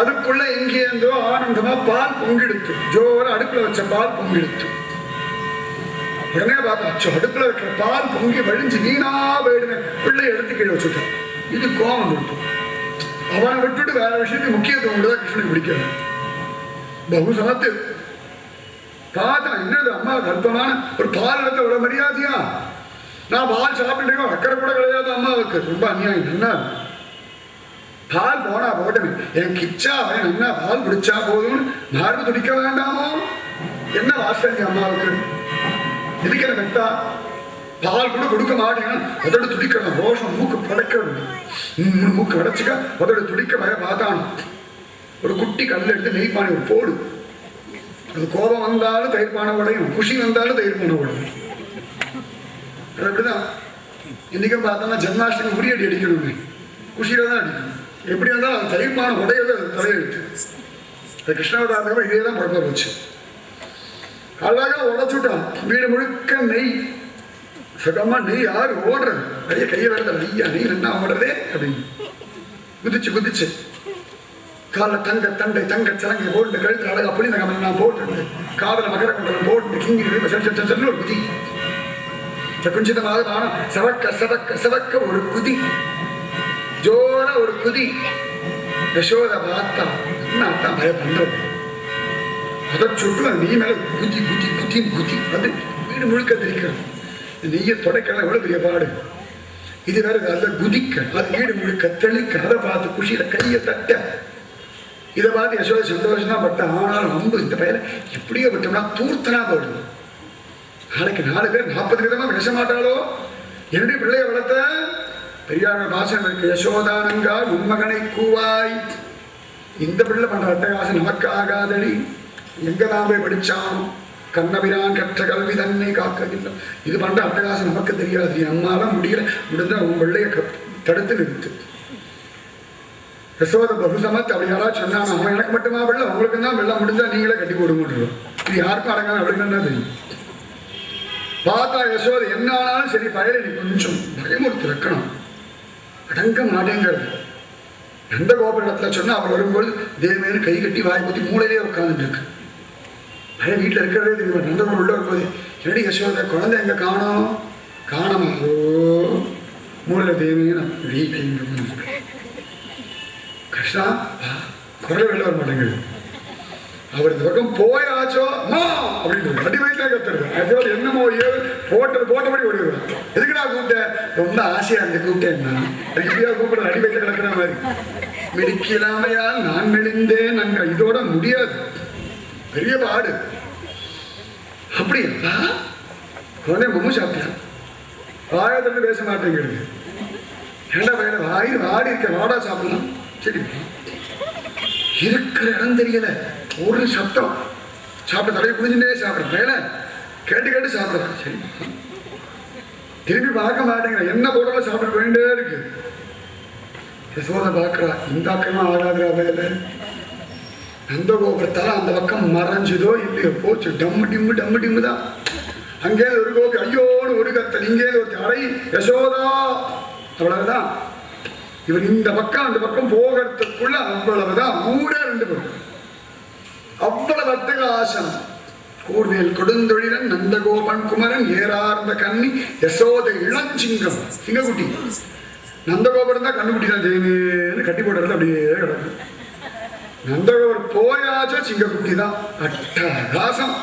அதுக்குள்ள எங்கேருந்தோ ஆனந்தமா பால் பொங்கிடுத்து. ஜோர அடுப்புல வச்ச பால் பொங்கிடுத்து. உடனே பார்த்தா அடுப்புல இருக்கிற பால் பொங்கி வழிஞ்சு வீணா போயிடுவேன், பிள்ளை எடுத்து கீழே வச்சுட்டான். இது கோபம் கொடுத்தோம். அவனை விட்டுட்டு வேற விஷயத்துக்கு முக்கியத்துவம் கொடுத்தா கிருஷ்ணனுக்கு பிடிக்காது. பகு சமத்து பார்த்தா என்னது அம்மா கர்ப்பமான ஒரு பால் எடுத்த விட மரியாதையா? நான் பால் சாப்பிட்டு அக்கறை கூட கிடையாது அம்மாவுக்கு. ரொம்ப அநியாயம். என்ன பால் போனா போட்டமே, என் கிச்சா அவன் என்ன பால் குடிச்சா போதும் மார்பு துடிக்க வேண்டாமோ? என்ன வாசனை அம்மாவுக்கு? இருக்கிற மெத்தா பால் கூட கொடுக்க மாட்டேங்க, அதோட துடிக்கணும். ரோஷம் மூக்கு படைக்கணும், மூக்கு அடைச்சிக்க அதோட துடிக்க வய பார்த்தானு. ஒரு குட்டி கல்ல எடுத்து நெய் பானை போடு. அது கோபம் வந்தாலும் தயிர் பானை உடையும், குஷி வந்தாலும் தயிர் பானை உடையும். அது அப்படிதான். இன்னைக்கும் பார்த்தோம்னா ஜென்மாஷ்டமி உரியடி அடிக்கணுமே, குஷியில தான் அடிக்கணும். எப்படி இருந்தாலும் அது தயிர் பானை உடையது தலையெழுத்து. அது கிருஷ்ணாவதாரம் இதே தான் பழக்கம் வச்சு அழகா உடைச்சுட்டான். வீடு முழுக்க நெய், சுகமா நெய். யாரு ஓடுறது? நிறைய கையை வேற நெய்யா, நெய் என்ன ஓடுறதே அப்படின்னு குதிச்சு குதிச்சு கால தங்க தண்டை தங்க சலங்கை போட்டு கழுத்து அழகா புளி நகை நான் போட்டு காதல மகர கொண்டது போட்டு கிங்கி ஒரு குதி. குஞ்சிதமாக நானும் செவக்க செவக்க செவக்க ஒரு குதி, ஜோர ஒரு குதி. யசோத பார்த்தா என்ன தான் பய பண்றது? அதை சுட்டு அந்த நெய் மேல குதி குதி குதி குதி அது வீடு முழுக்க தெரிக்கிறது. நெய்யை தொடக்கலாம் எவ்வளவு பெரிய பாடு. இது வேற அதை குதிக்க, அது வீடு முழுக்க தெளிக்க. அதை பார்த்து குஷியில கையை தட்ட. இதை பார்த்து யசோத சந்தோஷம் தான் பட்ட. ஆனாலும் நம்ப இந்த பையனை இப்படியே விட்டோம்னா தூர்த்தனா போடுது. நாளைக்கு 4 பேர் 40 விதமா பேச மாட்டாளோ? என்னுடைய பிள்ளைய வளர்த்த பெரியார பாசனம் இருக்கு. யசோதானங்கா உண்மகனை கூவாய். இந்த பிள்ளை பண்ற அட்டகாசம் நமக்கு ஆகாதடி. எங்க நாம் போய் படிச்சான்? கண்ணபிரான் கற்ற கல்வி தன்னை காக்கவில்லை. இது பண்ற அட்டகாசம் நமக்கு தெரியாது. நம்மளால முடியல, முடிஞ்சா உன் பிள்ளைய தடுத்து நிறுத்து. யசோத பகுசமத் அப்படி யாராவது சொன்னாங்க, அவன் எனக்கு மட்டுமா பிள்ளை, உங்களுக்கு தான் வெள்ளம் முடிஞ்சா நீங்களே கட்டி போடுங்கன்றோம். இது யாருக்கும் அடங்காது அப்படின்னு தான் தெரியும். பார்த்தா யசோத என்ன ஆனாலும் சரி, பயலை நீ கொஞ்சம் பயமுறுத்தி வைக்கணும். அடங்க மாட்டேங்கிறது. எந்த கோபுரத்துல சொன்னா அவர் வரும்போது தேவையான கை கட்டி வாய் பத்தி மூளையிலே உட்காந்துட்டு இருக்கு. பையன் வீட்டில் இருக்கிறதே தெரியும். நந்தகோபுரம் உள்ள வரும்போது என்னடி யசோத குழந்தை எங்க காணோம்? காணமா? ஓ மூளையில தேவையான கிருஷ்ணா குரல் வெளில வர மாட்டேங்குது. அவர் இந்த பக்கம் போயாச்சோ மா அப்படின்னு அடி வயிற்றுல கத்துறது. என்னமோ போட்டபடி ஓடிடுவேன். எதுக்கு நான் கூப்பிட்டேன்? ரொம்ப ஆசையா இருந்து கூப்பிட்டேன். எப்படியா கூப்பிடுற அடி வயிற்றுல கிடக்கிற மாதிரி. மிடிக்கலாமையால் நான் மெலிந்தேன். நாங்க இதோட முடியாது, பெரிய பாடு. அப்படியா உடனே மம்மு சாப்பிட்டேன். வாயத்திலிருந்து பேச மாட்டேங்கிறது. ஏண்டா பையன வாய் வாடி இருக்க, வாடா சாப்பிடலாம். சரி இருக்கிற இடம் தெரியல, ஒரு சத்தம். சாப்பிட தலையை குடிஞ்சுட்டே சாப்பிட்றேன். வேலை கேட்டு கேட்டு சாப்பிட்றேன். சரி திரும்பி பார்க்க மாட்டேங்கிறேன். என்ன போட்டாலும் சாப்பிட வேண்டே இருக்கு. யசோதை பார்க்கறா, இந்த பக்கமா ஆகாதுரா வேலை. அந்த கோபுரத்தால அந்த பக்கம் மறைஞ்சதோ இல்லையோ போச்சு. டம்மு டிம்மு டம்மு டிம்மு தான். அங்கே ஒரு கோபி ஐயோன்னு ஒரு கத்தல், இங்கே ஒரு அறை யசோதா, அவ்வளவுதான். இவர் இந்த பக்கம் அந்த பக்கம் போகிறதுக்குள்ள அவ்வளவுதான். ஊரே 2 பேரும் அவ்வளவு அட்டகாசம். கூர்வேல் கொடுந்தொழிலன் நந்தகோபன் குமரன் ஏறார்ந்த கண்ணி யசோதை இளஞ்சிங்கம் சிங்கக்குட்டி. நந்தகோபுரம் தான் கண்ணுக்குட்டி தான் ஜெயினு கட்டி போடுறது அப்படியே கிடக்கும். நந்தகோபுரம் போயாச்சோ சிங்கக்குட்டி தான். அட்டகாசம்.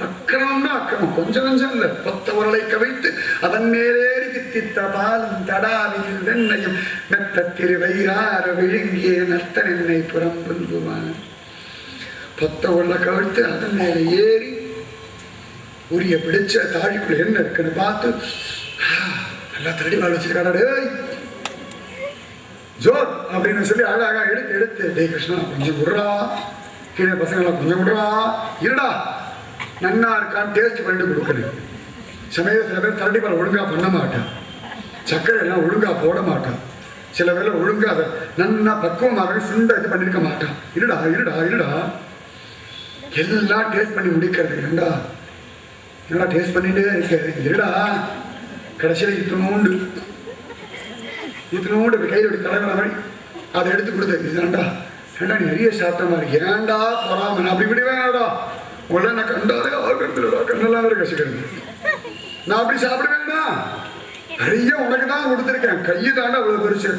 அக்கிரமம்னா அக்கிரமம், கொஞ்சம் கொஞ்சம் இல்லை. 10 உரலை கவிழ்த்து அதன் மேலேறி தித்தித்த பாலும் தடாவியில் வெண்ணையும் மெத்த திருவையார விழுங்கிய நத்த எண்ணெய் புறம்புவான். 10 உரலை கவிழ்த்து அதன் மேலே ஏறி உரிய பிடிச்ச தாழிக்குள்ள என்ன இருக்குன்னு பார்த்து நல்லா தடி வாழ் வச்சிருக்காடே ஜோர் அப்படின்னு சொல்லி அழகா எடுத்து டே கிருஷ்ணா கொஞ்சம் விடுறா, கீழே பசங்களாம் கொஞ்சம் விடுறா, இருடா நன்னா இருக்கான்னு டேஸ்ட் பண்ணிட்டு கொடுக்கணும். சமயம் சில பேர் தரடி பால் ஒழுங்கா பண்ண மாட்டான், சர்க்கரை எல்லாம் ஒழுங்கா போட மாட்டான், சில பேர் ஒழுங்கா அதை நன்னா பக்குவமாக சுண்டை இது பண்ணிருக்க மாட்டான். இருடா இருடா இருடா எல்லாம் டேஸ்ட் பண்ணி முடிக்கிறது. ஏண்டா என்னடா டேஸ்ட் பண்ணிட்டே இருக்க, இருடா கடைசியில் இத்தனோண்டு கையில் தலைவர மாதிரி அதை எடுத்து கொடுத்த இதுதான்டா. ஏண்டா நீ நிறைய சாப்பிட்ட மாதிரி, ஏண்டா போறாம அப்படி விடுவேன்டா உடனே நான் கண்டாலே ஆகிறதுலடா கண்ணெல்லாம் வேற கசிக்கிறது. நான் அப்படி சாப்பிடுவேன்னா நிறைய உனக்கு தான் கொடுத்துருக்கேன். கையை தாண்டா அவ்வளவு பெருசு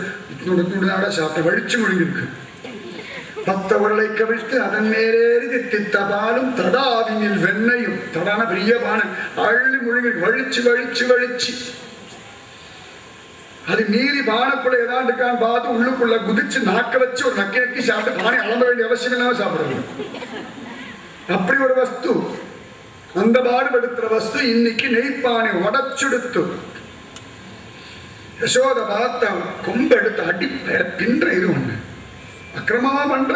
துண்டாடா சாப்பிட்டேன். வழிச்சு முழுங்கிருக்கு. 10 உருளை கவிழ்த்து அதன் மேலேறி தித்தித்த பாலும் தடாவினில் வெண்ணையும். தடான பெரிய பானை அள்ளி முழுங்கி வழிச்சு வழிச்சு வழிச்சு அது மீறி பானைக்குள்ள ஏதாவது இருக்கான்னு பார்த்து உள்ளுக்குள்ள குதிச்சு நாக்க வச்சு ஒரு நக்கி நக்கி சாப்பிட்டு பானை அலம்ப வேண்டிய அவசியம் இல்லாம சாப்பிடுறது. அப்படி ஒரு வஸ்து, அந்த பாடுபடுத்துற வஸ்து இன்னைக்கு நெய்ப்பானை உடச்சுடுத்து. யசோத பார்த்த கொம்பெடுத்து அடி பின்ற இது ஒண்ணு அக்கிரமமா பண்ற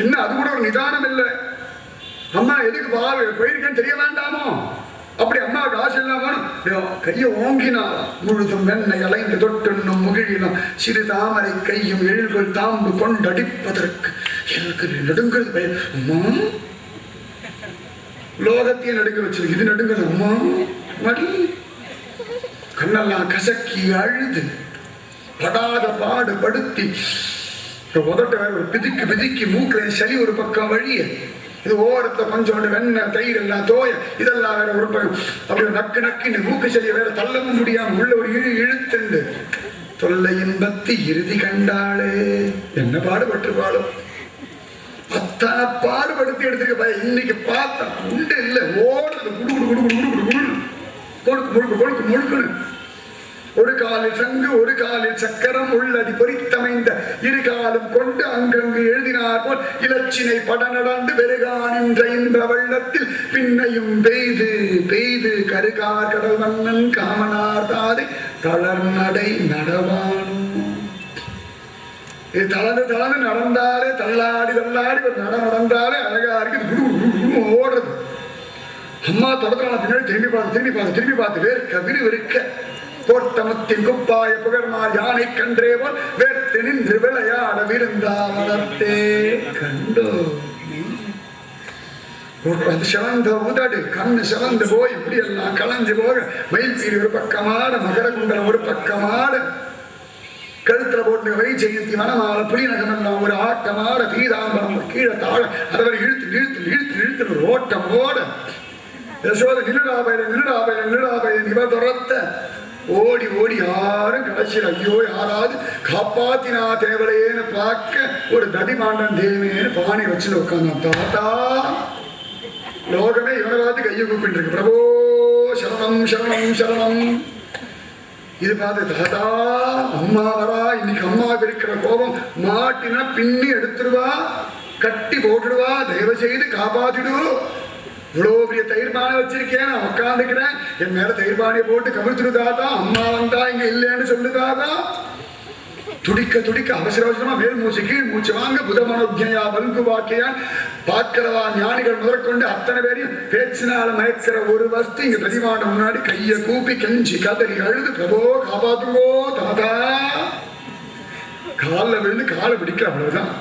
என்ன? அது கூட ஒரு நிதானம் இல்லை. அம்மா எதுக்கு போயிருக்கேன்னு தெரிய வேண்டாமோ? அப்படி அம்மாவுக்கு ஆசை இல்லாம கையை ஓங்கினா முழுதும் வெண்ணை அலைந்து தொட்டுண்ணும் முகிழினும் சிறு தாமரை கையும் எழில்கள் தாம்பு கொண்டடிப்பதற்கு எனக்கு நடுங்கிறது பயம். அம்மா லோகத்தையும் நடுங்க வச்சிருக்கு, இது நடுங்கிறது. அம்மா மடி கண்ணெல்லாம் கசக்கி அழுது படாத பாடுபடுத்தி உதட்ட வேற ஒரு பிதிக்கு பிதிக்கி மூக்கில சளி ஒரு பக்கம் வழிய இது ஓரத்துல கொஞ்சோண்டு வெண்ணெய் தயிர் எல்லாம் தோய இதெல்லாம் வேற ஒரு பக்கம் அப்படி நக்கு நக்கு மூக்கு சளியை வேற தள்ளவும் முடியாம உள்ள ஒரு இழுத்துண்டு தொல்லை இன்பத்தி இறுதி கண்டாளே. என்ன பாடுபட்டுருவாளும் அத்தனை பாடுபடுத்தி எடுத்துக்க. இன்னைக்கு பார்த்தா உண்டு இல்லை ஓடுறது குடு குடு குடு குடு குடு குடு கொழுக்கு முழுக்கு கொழுக்கு முழுக்குன்னு ஒரு காலில் சங்கு ஒரு காலில் சக்கரம் உள்ளடி பொறித்தமைந்த இரு காலம் கொண்டு அங்கங்கு எழுதினார் போல் இலச்சினை பட நடந்து வெறுகானின்ற இன்ப வெள்ளத்தில் பின்னையும் பெய்து பெய்து கருகார் கடல் மன்னன் காமனார் தாதை தளர்நடை நடவானும். இது தளர்ந்து தளர்ந்து நடந்தாலே தள்ளாடி தள்ளாடி ஒரு நடந்தாலே அழகா இருக்கு. ஓடுறது அம்மா தொடர்ந்து பின்னாடி திரும்பி பார்த்து திரும்பி பார்த்து திரும்பி பார்த்து வேர்க்க விறுவிறுக்க கோட்டமத்தின் குப்பாய புகழ்மார் யானை கன்றே போல் வேர்த்து நின்று விளையாட விருந்தாவனத்தே கண்டோ. சிவந்த உதடு கண்ணு சிவந்து போய் இப்படி எல்லாம் களைஞ்சு போக மயில் பீரி ஒரு பக்கமாட மகர குண்டலம் ஒரு பக்கமாட கழுத்துல போட்டு வை ஜெயந்தி வனமால புலிநகம் எல்லாம் ஒரு ஆட்டமாட பீதாம்பரம் கீழே தாழ அதை இழுத்து இழுத்து இழுத்து இழுத்து ஒரு ஓட்டம் ஓட யசோத நிலுடாபையில நிலுடாபையில நிலுடாபையில இவ துரத்த ஓடி ஓடி யாரும் கடைசியில் ஐயோ யாராவது காப்பாத்தினா தேவலையேன்னு பார்க்க ஒரு தடிமாண்டன் தேவேன்னு பானை வச்சுன்னு உட்காந்தான். தாத்தா லோகமே இவனை பார்த்து கையை கூப்பிட்டு இருக்கு, பிரபோ சரணம் சரணம் சரணம். இது பார்த்து தாத்தா அம்மா வரா, இன்னைக்கு அம்மாவுக்கு இருக்கிற கோபம் மாட்டினா பின்னி எடுத்துருவா, கட்டி போட்டுடுவா, தயவு செய்து காப்பாத்திடு. இவ்வளோ பெரிய தயிர் பானை வச்சிருக்கேன், நான் உட்காந்துக்கிறேன், என் மேல தயிர் பானையை போட்டு கவிழ்த்துடுதாதா, அம்மா வந்தா இங்க இல்லைன்னு சொல்லுதாதா. துடிக்க துடிக்க அவசர அவசரமா மேல் மூச்சு கீழ் மூச்சு வாங்க புதமனோஜயா பல்கு வாக்கியான் பார்க்கிறவா ஞானிகள் முதற்கொண்டு அத்தனை பேரையும் பேச்சினால மயக்கிற ஒரு வஸ்து இங்க பிரதிமாண்ட முன்னாடி கையை கூப்பி கெஞ்சி கதறி அழுது பிரபோ காப்பாத்துவோ தாதா. காலில் விழுந்து காலை பிடிக்க அவ்வளவுதான்.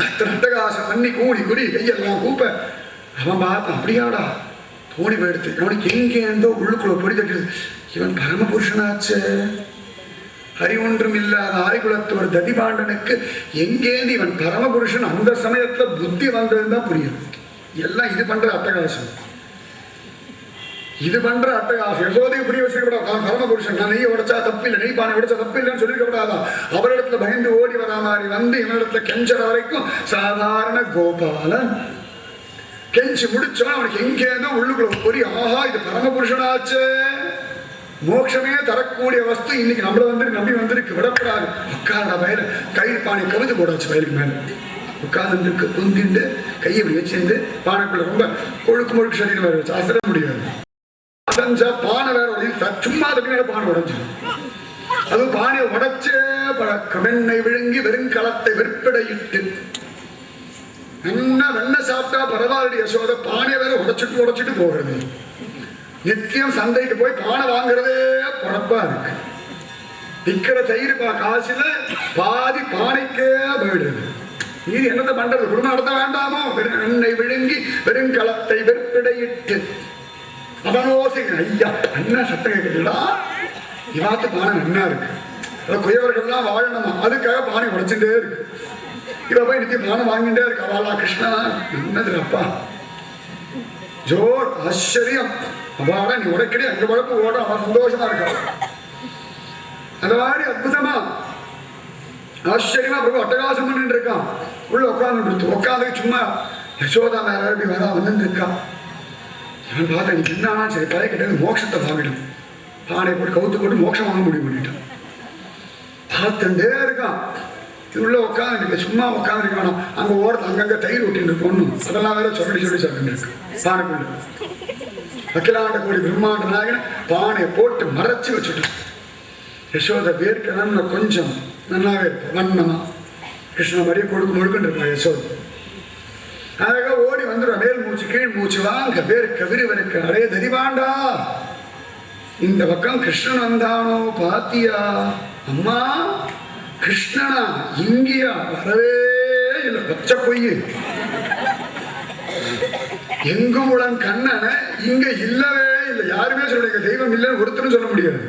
அத்தகாசம் பண்ணி கூடி குடி கையெல்லாம் கூப்ப அவன் பார்த்தான். அப்படியாடா தோணி போயிடுத்து, அவனுக்கு எங்கேருந்தோ உள்ளுக்குள்ள பொடி தட்டுது. இவன் பரமபுருஷனாச்சு, அறிவொன்றும் இல்லாத ஆய்குலத்து ஒரு ததிபாண்டனுக்கு எங்கேந்து இவன் பரமபுருஷன் அந்த சமயத்துல புத்தி வந்ததுதான் புரியும். எல்லாம் இது பண்ற அட்டகாசம், இது பண்ற அட்டகாசம். யசோதைக்கு புரிய வச்சிருக்கப்படாது பரமபுருஷன். நான் நெய்யை உடைச்சா தப்பு இல்லை, நெய் பானை உடைச்சா தப்பு இல்லைன்னு சொல்லியிருக்கப்படாதான். அவரிடத்துல பயந்து ஓடி வரா மாதிரி வந்து இவனிடத்துல கெஞ்சற வரைக்கும் சாதாரண கோபாலன் கெஞ்சி முடிச்சோம். அவனுக்கு எங்கேருந்தோ உள்ளுக்குள்ள பொறி, ஆஹா இது பரமபுருஷனாச்சு, மோட்சமே தரக்கூடிய வஸ்து இன்னைக்கு நம்மள வந்து நம்பி வந்திருக்கு, விடப்படாது. உட்கார்ந்த வயல கயிறு பானை கவிது போடாச்சு வயலுக்கு மேல உட்கார்ந்து குந்திண்டு கையை இப்படி வச்சிருந்து பானைக்குள்ள ரொம்ப கொழுக்கு முழுக்கு சரீரம் வேற வச்சு அசர முடியாது. அடைஞ்சா பானை வேற உடையும், சும்மா அதுக்கு பானை உடைஞ்சு. அதுவும் பானையை உடைச்சே பழக்கம். எண்ணெய் விழுங்கி வெறுங்களத்தை வெறுப்படையிட்டு என்ன வெண்ண சாப்பிட்டா பரவாயில்ல யசோத, பானையை வேற உடைச்சிட்டு போகிறது. நித்தியம் சந்தைக்கு போய் பானை வாங்குறதே பொழப்பா இருக்கு. விற்கிற தயிர் காசுல பாதி பானைக்கே போயிடுது. இது என்னத்தை பண்றது? குடும்பம் நடத்த வேண்டாமோ? எண்ணெய் விழுங்கி வெறுங்களத்தை வெறுப்பிடையிட்டு அவனோசி ஐயா என்ன சத்தம் கேட்குறீங்களா? இவாத்து பானை நன்னா இருக்கு, குயவர்கள்லாம் வாழணுமா, அதுக்காக பானை உடைச்சுட்டே இருக்கு. இவ போய் நித்தியம் பானம் வாங்கிட்டே இருக்கா. வாலா கிருஷ்ணா என்னது அப்பா ஜோர் ஆச்சரியம். அப்பாடா நீ உடைக்கடி அங்க பழப்பு ஓட அவன் சந்தோஷமா இருக்கா. அந்த மாதிரி அற்புதமா ஆச்சரியமா பிரபு அட்டகாசம் பண்ணிட்டு இருக்கான். உள்ள உட்காந்து சும்மா யசோதா மேல வரா வந்து இருக்கான். நான் பார்த்தேன் இன்னைக்கு என்ன சரி கலை கிட்ட மோட்சத்தை வாங்கிடும். பானை போட்டு கவுத்து போட்டு மோட்சம் வாங்க முடிவு பண்ணிட்டான். பார்த்துட்டே இருக்கான். உள்ள உட்காந்து சும்மா உட்காந்துருக்க வேணாம். அங்க ஓரத்தில் அங்கங்க தயிர் ஊட்டிட்டு பொண்ணும் அதெல்லாம் வேற சொல்லி சாப்பிட்டு இருக்கு. பானைக்குள்ள அகிலாண்ட கோடி பிரம்மாண்ட நாயகன் பானையை போட்டு மறைச்சு வச்சுட்டான். யசோதை வேர்க்கணும்னு கொஞ்சம் நல்லாவே இருப்போம் வண்ணமா கிருஷ்ண மாதிரியே கொடுக்கு முழுக்குன்னு இருப்பான். யசோதை அழகா ஓடி வந்துடும். மேல் மூச்சு கீழ் மூச்சு வாங்க வேர்க்க விரிவருக்கு அடைய தெரிவாண்டா. இந்த பக்கம் கிருஷ்ணன் வந்தானோ பாத்தியா அம்மா கிருஷ்ணனா இங்கேயா வரவே இல்லை. பச்சை பொய் எங்கும் உடன் கண்ணன இங்க இல்லவே இல்லை. யாருமே சொல்லுங்க தெய்வம் இல்லைன்னு ஒருத்தரும் சொல்ல முடியாது.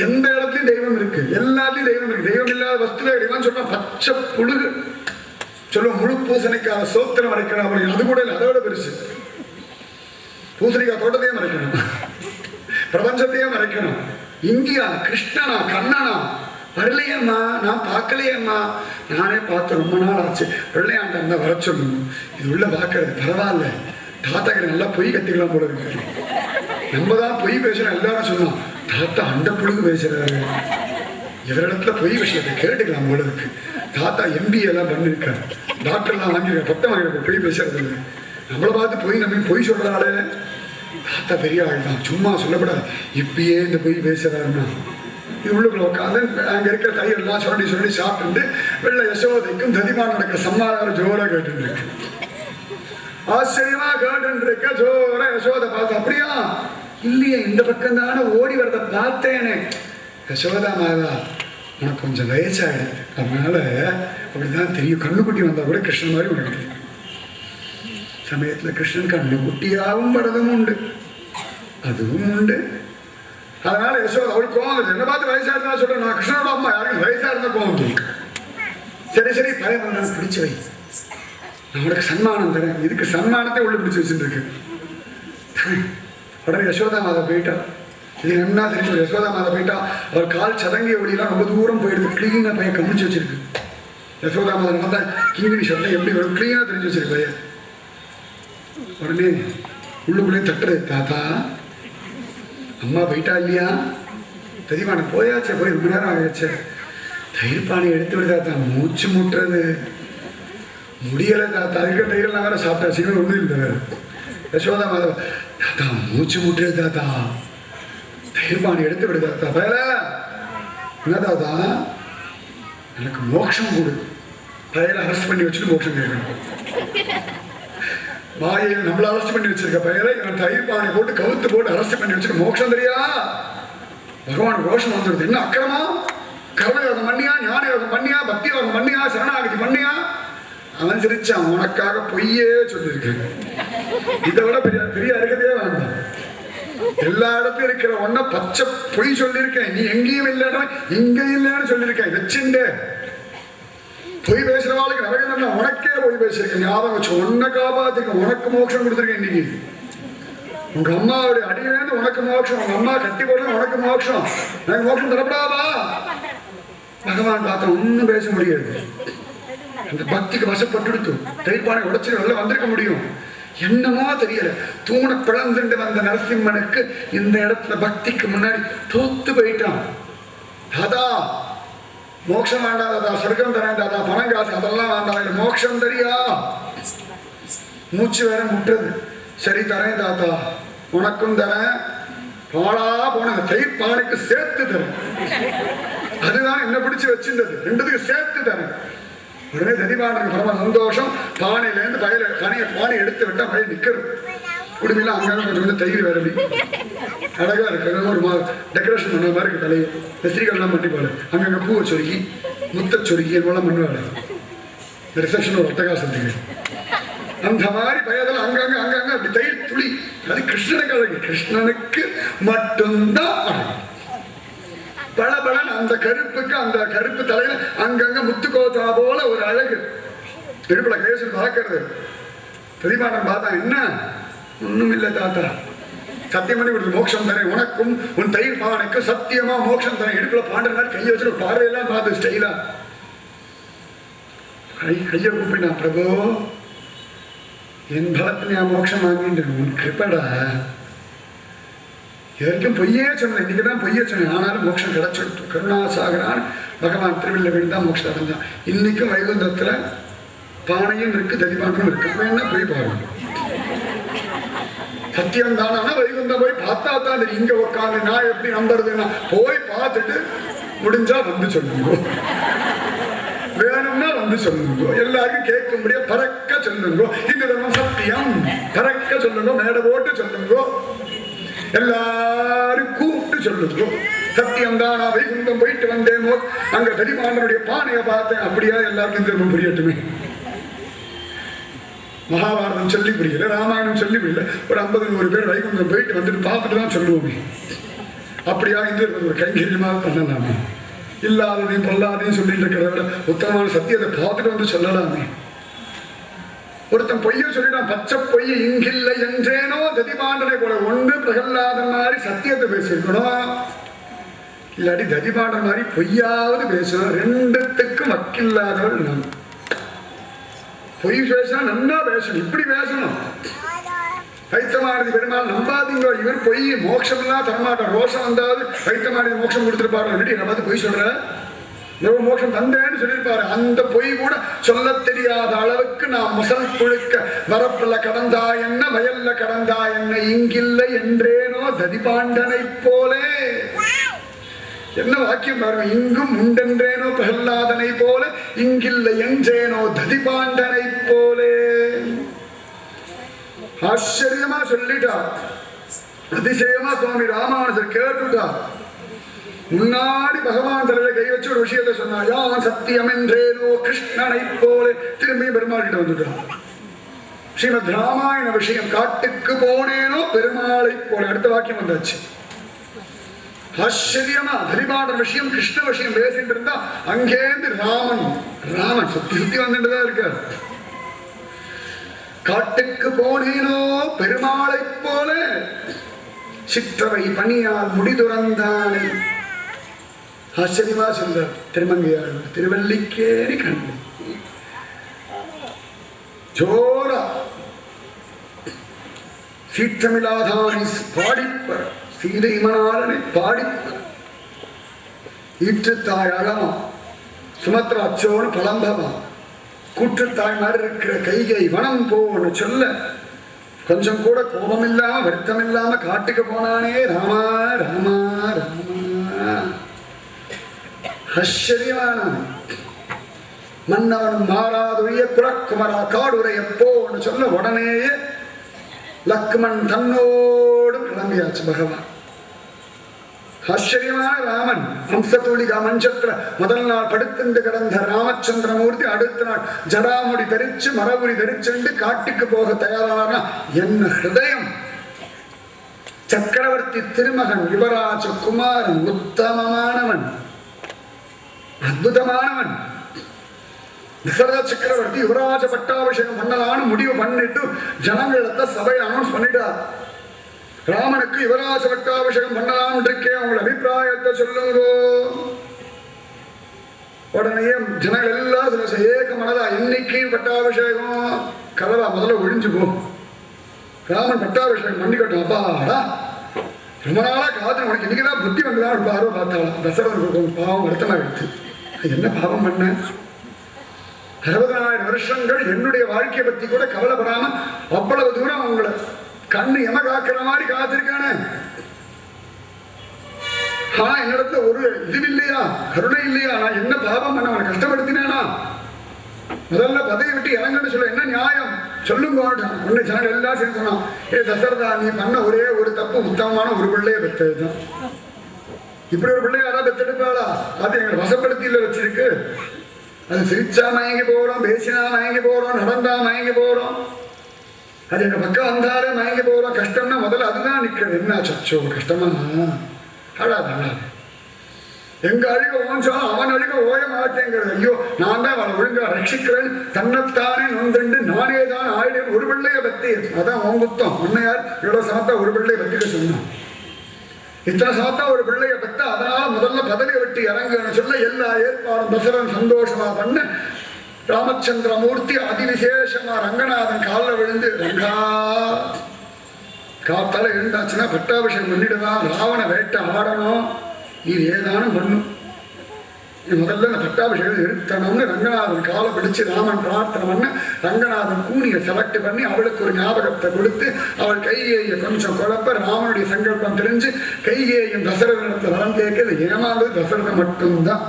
எந்த இடத்துலயும் தெய்வம் இருக்கு, எல்லாத்துலயும் தெய்வம் இருக்கு. தெய்வம் இல்லாத வஸ்துவே கிடையாது சொன்னா பச்சை புழுகு சொல்லுவோம். முழு பூசணிக்காக சோத்திரம் மறைக்கணும் அப்படின்னு அது கூட இல்லை. அதோட பெருசு பூசணிக்காய் தோட்டத்தையும் மறைக்கணும், பிரபஞ்சத்தையும் மறைக்கணும். இங்கேயா கிருஷ்ணனா கண்ணனா வரலையம்மா நான் பார்க்கலையம்மா. நானே பார்த்து ரொம்ப நாள் ஆச்சு. பிள்ளையாண்ட இருந்தா வர சொல்லணும். இது உள்ள பார்க்கறது பரவாயில்ல. தாத்தாக்கு நல்லா பொய் கத்திக்கலாம் போல இருக்கு. நம்ம தான் பொய் பேசுறோம் எல்லாரும் சொன்னோம். தாத்தா அண்ட புழுகு பேசுறாரு. இவரிடத்துல பொய் விஷயத்தை கேட்டுக்கலாம் போல இருக்கு. தாத்தா MBA எல்லாம் பண்ணிருக்காரு, டாக்டர்லாம் வாங்கியிருக்காரு, பட்டம் வாங்கியிருக்க. பொய் பேசுறது இல்லை. நம்மளை பார்த்து பொய் நம்ம பொய் சொல்றாளே. தாத்தா பெரிய ஆள் தான், சும்மா சொல்லப்படாது. இப்பயே இந்த பொய் பேசுறாருன்னா இது உள்ளுக்குள்ள உட்காந்து அங்க இருக்கிற தயிரெல்லாம் சொல்லி சாப்பிட்டு வெள்ளை யசோதைக்கும் ததிமான் நடக்கிற சம்மாதான ஜோரா கேட்டு இருக்கு. ஆச்சரியமா கேட்டு இருக்க ஜோர யசோதை பார்த்து அப்படியா இல்லையே இந்த பக்கம் தானே ஓடி வரத பார்த்தேனே. யசோதா மாதா உனக்கு கொஞ்சம் வயசாயிடுது, அதனால அப்படிதான் தெரியும். கண்ணுக்குட்டி வந்தா கூட கிருஷ்ணன் மாதிரி உனக்கு தெரியும். சமயத்துல கிருஷ்ணன் கண்ணுக்குட்டியாகவும் வரதும் உண்டு, அதுவும் உண்டு. அதனால யசோதா அவளுக்கு கோவம் என்ன பார்த்து வயசா இருந்தா சொல்றேன். நான் கிருஷ்ணனோட அம்மா யாருக்கு வயசா இருந்தா கோவம் தெரியும். சரி பயம் பிடிச்சு வை, நான் உனக்கு சன்மானம் தரேன். இதுக்கு சன்மானத்தை உள்ள பிடிச்சு வச்சுட்டு இருக்கு. உடனே யசோதா மாதா போயிட்டா. இது என்ன தெரியும், யசோதா மாதா போயிட்டா. அவர் கால் சதங்கிய ஒளியெல்லாம் ரொம்ப தூரம் போயிடுது. கிளீனா பையன் கமிச்சு வச்சிருக்கு. யசோதா மாதா நம்ம தான் கிங்கிணி சத்தம் எப்படி வரும் கிளீனா தெரிஞ்சு வச்சிருக்கு பையன். உடனே உள்ளுக்குள்ளே தட்டுறது, தாத்தா அம்மா போயிட்டா இல்லையா? தெரியுமா நான் போயாச்சே, போய் ரொம்ப நேரம் ஆகிடுச்சு. தயிர் பானை எடுத்து விடு தாத்தா, மூச்சு முட்டுறது முடியலை தாத்தா. அதுக்கு தயிரெல்லாம் வேற சாப்பிட்டா சீக்கிரம் ஒன்றும் இல்லை வேற. யசோதா மாதவ தாத்தா மூச்சு முட்டுறது தாத்தா, தயிர் பானை எடுத்து விடு தாத்தா. வேற என்ன தாத்தா எனக்கு மோட்சம் கொடு. பையனை அரெஸ்ட் பண்ணி வச்சுட்டு மோட்சம் கேட்கணும். மாயை நம்மள அரெஸ்ட் பண்ணி வச்சிருக்க பையனை இவன் தயிர் பானை போட்டு கவுத்து போட்டு அரெஸ்ட் பண்ணி வச்சுக்க மோட்சம் தெரியா? பகவான் ரோஷம் வந்துடுது. என்ன அக்கிரமா? கர்மயோகம் பண்ணியா, ஞான யோகம் பண்ணியா, பக்தி யோகம் பண்ணியா, சரணாகதி பண்ணியா? அவன் சிரிச்சான், உனக்காக பொய்யே சொல்லியிருக்கேன். இதை விட பெரிய அருகதையே வேண்டாம். எல்லா இடத்துல இருக்கிற ஒன்ன பச்சை பொய் சொல்லியிருக்கேன். நீ எங்கேயும் இல்லைன்னா இங்க இல்லைன்னு சொல்லியிருக்கேன். வச்சுண்டு பொய் பேசுறவாளுக்கு நரகம். உனக்கே பொய் பேசியிருக்கேன், ஞாபகம் வச்சு. உன்னை காப்பாத்திருக்கேன், உனக்கு மோட்சம் கொடுத்துருக்கேன். இன்னைக்கு உங்க அம்மாவுடைய அடியிலேருந்து உனக்கு மோட்சம், உங்க அம்மா கட்டி போடுறது உனக்கு மோட்சம். எனக்கு மோட்சம் தரப்படாதா? பகவான் பார்த்தா ஒன்னும் பேச முடியாது. அந்த பக்திக்கு வசப்பட்டுடுத்து தயிர்பானை உடைச்சு வெளில வந்திருக்க முடியும். என்னமோ தெரியல, தூண பிளந்துட்டு வந்த நரசிம்மனுக்கு இந்த இடத்துல பக்திக்கு முன்னாடி தோத்து போயிட்டான். தாதா மோட்சம் வேண்டாதா, சொர்க்கம் தரேன் தாதா, பணம் காசு அதெல்லாம் வேண்டாம், மோட்சம் தெரியா? மூச்சு வேற முட்டுறது. சரி தரேன் தாத்தா, உனக்கும் தரேன், பாடா போன தயிர் பானைக்கு சேர்த்து தரேன். அதுதான் என்ன பிடிச்சு வச்சிருந்தது, ரெண்டுத்துக்கு சேர்த்து தரேன். உடனே ததிபானுக்கு பரம சந்தோஷம். பானையிலேருந்து பானை எடுத்து விட்டா பழைய நிற்கிறது. குடுமையில அங்கே கொஞ்சம் தயிர் வரவி அழகா இருக்கு. ஒரு டெக்கரேஷன் பண்ண மாதிரி இருக்கு. தலையை ஸ்திரீகள்லாம் பண்ணி போல அங்கங்க பூவை சொருக்கி முத்த சொருக்கி எல்லாம் பண்ணுவாங்க. இந்த ரிசப்ஷன் ஒரு ஒட்டகாசத்துக்கு அந்த மாதிரி பயத்தில் அங்கங்க அங்கங்க அப்படி தயிர் துளி. அது கிருஷ்ணனுக்கு அழகு, கிருஷ்ணனுக்கு மட்டும்தான் அழகு. பளபளன்னு அந்த கருப்புக்கு அந்த கருப்பு தலையில அங்கங்க முத்துக்கோத்தா போல ஒரு அழகு. இடுப்புல கேசன் பார்க்கறது பெரியமாடன் பார்த்தா என்ன ஒண்ணும் இல்லை தாத்தா, சத்தியம் பண்ணி கொடுத்து மோட்சம் தரேன் உனக்கும் உன் தயிர் பாவனைக்கு சத்தியமா மோட்சம் தரேன். இடுப்புல பாண்டர் மாதிரி கையை வச்சு பார்வையெல்லாம் பார்த்து ஸ்டைலா கையை கூப்பினா, பிரபு என் பலத்தில் நான் மோட்சம் வாங்கிட்டு உன் கிருப்படா. இதற்கும் பொய்யே சொன்னேன், இன்னைக்குதான் பொய்யே சொன்னேன், ஆனாலும் மோட்சம் கிடைச்சிட்டு கருணாசாகரான் பகவான் திருவில்ல வேண்டிதான் மோட்சம் அடைஞ்சான். இன்னைக்கும் வைகுந்தத்துல பானையும் இருக்கு, ததிபாண்டும் இருக்கு. வேணா போய் பாருங்க, சத்தியம் தானா. வைகுந்தம் போய் பார்த்தா தான் இங்க உட்காந்து நான் எப்படி நம்புறதுன்னா போய் பார்த்துட்டு முடிஞ்சா வந்து சொல்லுங்க, வேணும்னா வந்து சொல்லுங்க, எல்லாருக்கும் கேட்கும்படியா பறக்க சொல்லுங்க. இந்த சத்தியம் பறக்க சொல்லுங்க, மேடை போட்டு சொல்லுங்க, எல்லாரும் கூப்பிட்டு சொல்லுங்க. சத்தியம் தானா வைகுந்தம் போயிட்டு வந்தேனோ அங்க தடிமாண்டனுடைய பானையை பார்த்தேன், அப்படியா எல்லாருக்கும் திரும்ப புரியட்டுமே. மகாபாரதம் சொல்லி புரியல, ராமாயணம் சொல்லி புரியல, ஒரு 50-100 பேர் வைகுந்தம் போயிட்டு வந்துட்டு பார்த்துட்டு தான் சொல்லுவோமே. அப்படியா இந்த ஒரு கைங்கரியமாக பண்ணலாமே, இல்லாததையும் பொல்லாதையும் சொல்லிட்டு இருக்கிறத விட உத்தமமான சத்தியத்தை பார்த்துட்டு வந்து சொல்லலாமே. ஒருத்தன் பொய்ய சொல்லிட்டான், பச்சை பொய்ய இங்கில்லை என்றேனோ ததிபாண்டனை போல. ஒன்று பிரகல்லாதன் மாதிரி சத்தியத்தை பேசியிருக்கணும், இல்லாட்டி ததிபாண்டன் மாதிரி பொய்யாவது பேசணும். ரெண்டுத்துக்கும் வக்கில்லாதவள் நான். பொய் பேசினா நன்னா பேசணும், இப்படி பேசணும். வைத்தமானதி பெருமாள் நம்பாதீங்க, இவர் பொய் மோட்சம் எல்லாம் தரமாட்டார். ரோஷம் வந்தாவது வைத்தமானதி மோட்சம் கொடுத்துருப்பாரு, என்ன பார்த்து பொய் சொல்ற, மோட்சம் தந்தேன்னு சொல்லியிருப்பாரு. அந்த பொய் கூட சொல்ல தெரியாத அளவுக்கு நான் முசல் புழுக்க வரப்புல கடந்தா என்ன வயல்ல கடந்தா என்ன இங்கில்லை என்றேனோ ததிபாண்டனை போலே. என்ன வாக்கியம் பாருங்க, இங்கும் உண்டென்றேனோ பிரகல்லாதனை போல இங்கில்லை என்றேனோ ததிபாண்டனை போலே. ஆச்சரியமா சொல்லிட்டா, அதிசயமா சுவாமி ராமானுஜர் கேட்டுட்டா. முன்னாடி பகவான் தலையில கை வச்சு ஒரு விஷயத்தை சொன்னா, யான் சத்தியம் என்றேனோ கிருஷ்ணனை போல. திரும்பி பெருமாள் கிட்ட வந்துட்டான். ஸ்ரீமத் ராமாயண விஷயம், காட்டுக்கு போனேனோ பெருமாளை போல. அடுத்த வாக்கியம் வந்தாச்சு. ஆச்சரியமா தரிபாண்ட விஷயம் கிருஷ்ண விஷயம் பேசிட்டு இருந்தா அங்கேருந்து ராமன் சுத்தி சுத்தி வந்துட்டுதான் இருக்கார். காட்டுக்கு போனேனோ பெருமாளை போல சிற்றவை பணியால் முடிதுறந்தானே. ஆச்சரியமா சொல்றார் திருமங்கையாள். திருவல்லிக்கேரி கண்டு ஜோரா சீற்றமில்லாதானி பாடிப்பர் சீதை மணாளனை பாடிப்பர். ஈற்றுத்தாய் அழமா சுமத்ரா அச்சோன்னு பழம்பமா கூற்றுத்தாய் மாதிரி இருக்கிற கைகை வனம் போன்னு சொல்ல கொஞ்சம் கூட கோபம் இல்லாம வருத்தம் இல்லாம காட்டுக்கு போனானே ராமா ராமா ராமா. ஆச்சரியமான மன்னவன் மாறாதுரிய குலக்குமரா காடுரைய போன்னு சொல்ல உடனேயே லக்மன் தன்னோடு கிளம்பியாச்சு பகவான். ஆச்சரியமான ராமன் ஹம்சதூளிகா மஞ்சத்துல முதல் நாள் படுத்துண்டு கிடந்த ராமச்சந்திரமூர்த்தி அடுத்த நாள் ஜடாமுடி தரிச்சு மரபுரி தரிச்சுண்டு காட்டுக்கு போக தயாரான என்ன ஹிருதயம். சக்கரவர்த்தி திருமகன் யுவராஜ குமாரன் உத்தமமானவன் அற்புதமானவன். தசரத சக்கரவர்த்தி யுவராஜ பட்டாபிஷேகம் பண்ணலான்னு முடிவு பண்ணிட்டு ஜனங்களிடத்த சபையை அனௌன்ஸ் பண்ணிட்டார். ராமனுக்கு யுவராஜ பட்டாபிஷேகம் பண்ணலாம் இருக்கே, உங்களோட அபிப்பிராயத்தை சொல்லுங்க. உடனே ஜனங்கள் எல்லாம் ஏக மனதா இன்னைக்கு பட்டாபிஷேகம் கலவா முதல்ல ஒழிஞ்சுக்கோ, ராமன் பட்டாபிஷேகம் பண்ணிக்கட்டும். அப்பாடா ரொம்ப நாளா காத்து உனக்கு இன்னைக்குதான் புத்தி வந்ததான் பாரோ பார்த்தாலும். தசரதன் பாவம் வருத்தமா எடுத்து, என்ன பாவம் பண்ண, 60,000 வருஷங்கள் என்னுடைய வாழ்க்கையை பத்தி கூட கவலைப்படாம அவ்வளவு தூரம் அவங்கள கண்ணு எம காக்கிற மாதிரி காத்திருக்கானே. ஆனா என்னிடத்துல ஒரு இது இல்லையா, கருணை இல்லையா, நான் என்ன பாவம் பண்ண அவனை கஷ்டப்படுத்தினேனா, முதல்ல பதவி விட்டு இறங்கன்னு சொல்ல என்ன நியாயம் சொல்லுங்க. உன்னை ஜனங்கள் எல்லாம் சேர்ந்து சொன்னான், ஏ தசரதா நீ பண்ண ஒரே ஒரு தப்பு உத்தமமான ஒரு பிள்ளைய பெற்றதுதான். இப்படி ஒரு பிள்ளைய யாராவது பெற்றெடுப்பாளா, அது எங்களை வசப்படுத்தியில வச்சிருக்கு. அது சிரிச்சா மயங்கி போறோம், பேசினா மயங்கி போறோம், நடந்தா மயங்கி போறோம், அது எங்க பக்கம் வந்தாலே மயங்கி போறோம். கஷ்டம்னா முதல்ல அதுதான் நிக்கிறது. என்ன சச்சோ கஷ்டமா அழாது அழாது. எங்க அழுக ஓஞ்சாலும் அவன் அழுக ஓய மாட்டேங்கிறது. ஐயோ நான் தான் அவளை ஒழுங்கா ரட்சிக்கிறேன், தன்னைத்தானே நொந்தண்டு நானே தான் ஆயிரம் ஒரு பிள்ளைய பத்தி. அதான் ஓங்குத்தம். முன்னையார் இவ்வளவு சமத்தா ஒரு பிள்ளைய பத்திக்க சொன்னான். இத்தனை சமத்தா ஒரு பிள்ளைய பத்த, அதனால முதல்ல பதவியை விட்டு இறங்குன்னு சொல்ல எல்லா ஏற்பாடும் தசரன் சந்தோஷமா பண்ண. ராமச்சந்திரமூர்த்தி அதிவிசேஷமா ரங்கநாதன் காலில் விழுந்து, ரங்கா காத்தால எழுந்தாச்சுன்னா பட்டாபிஷேகம் பண்ணிடுவான், ராவண வேட்டை ஆடணும், நீ ஏதானும் பண்ணும், முதல்ல இந்த பட்டாபிஷேகம் நிறுத்தணும்னு ரங்கநாதன் காலை பிடிச்சு ராமன் பிரார்த்தனை பண்ண. ரங்கநாதன் கூனியை செலக்ட் பண்ணி அவளுக்கு ஒரு ஞாபகத்தை கொடுத்து அவள் கைகேயை கொஞ்சம் குழப்ப ராமனுடைய சங்கல்பம் தெரிஞ்சு கைகேயும் தசரதனத்துல வரம் கேட்கறது. ஏமாந்தது தசரதன் மட்டும்தான்.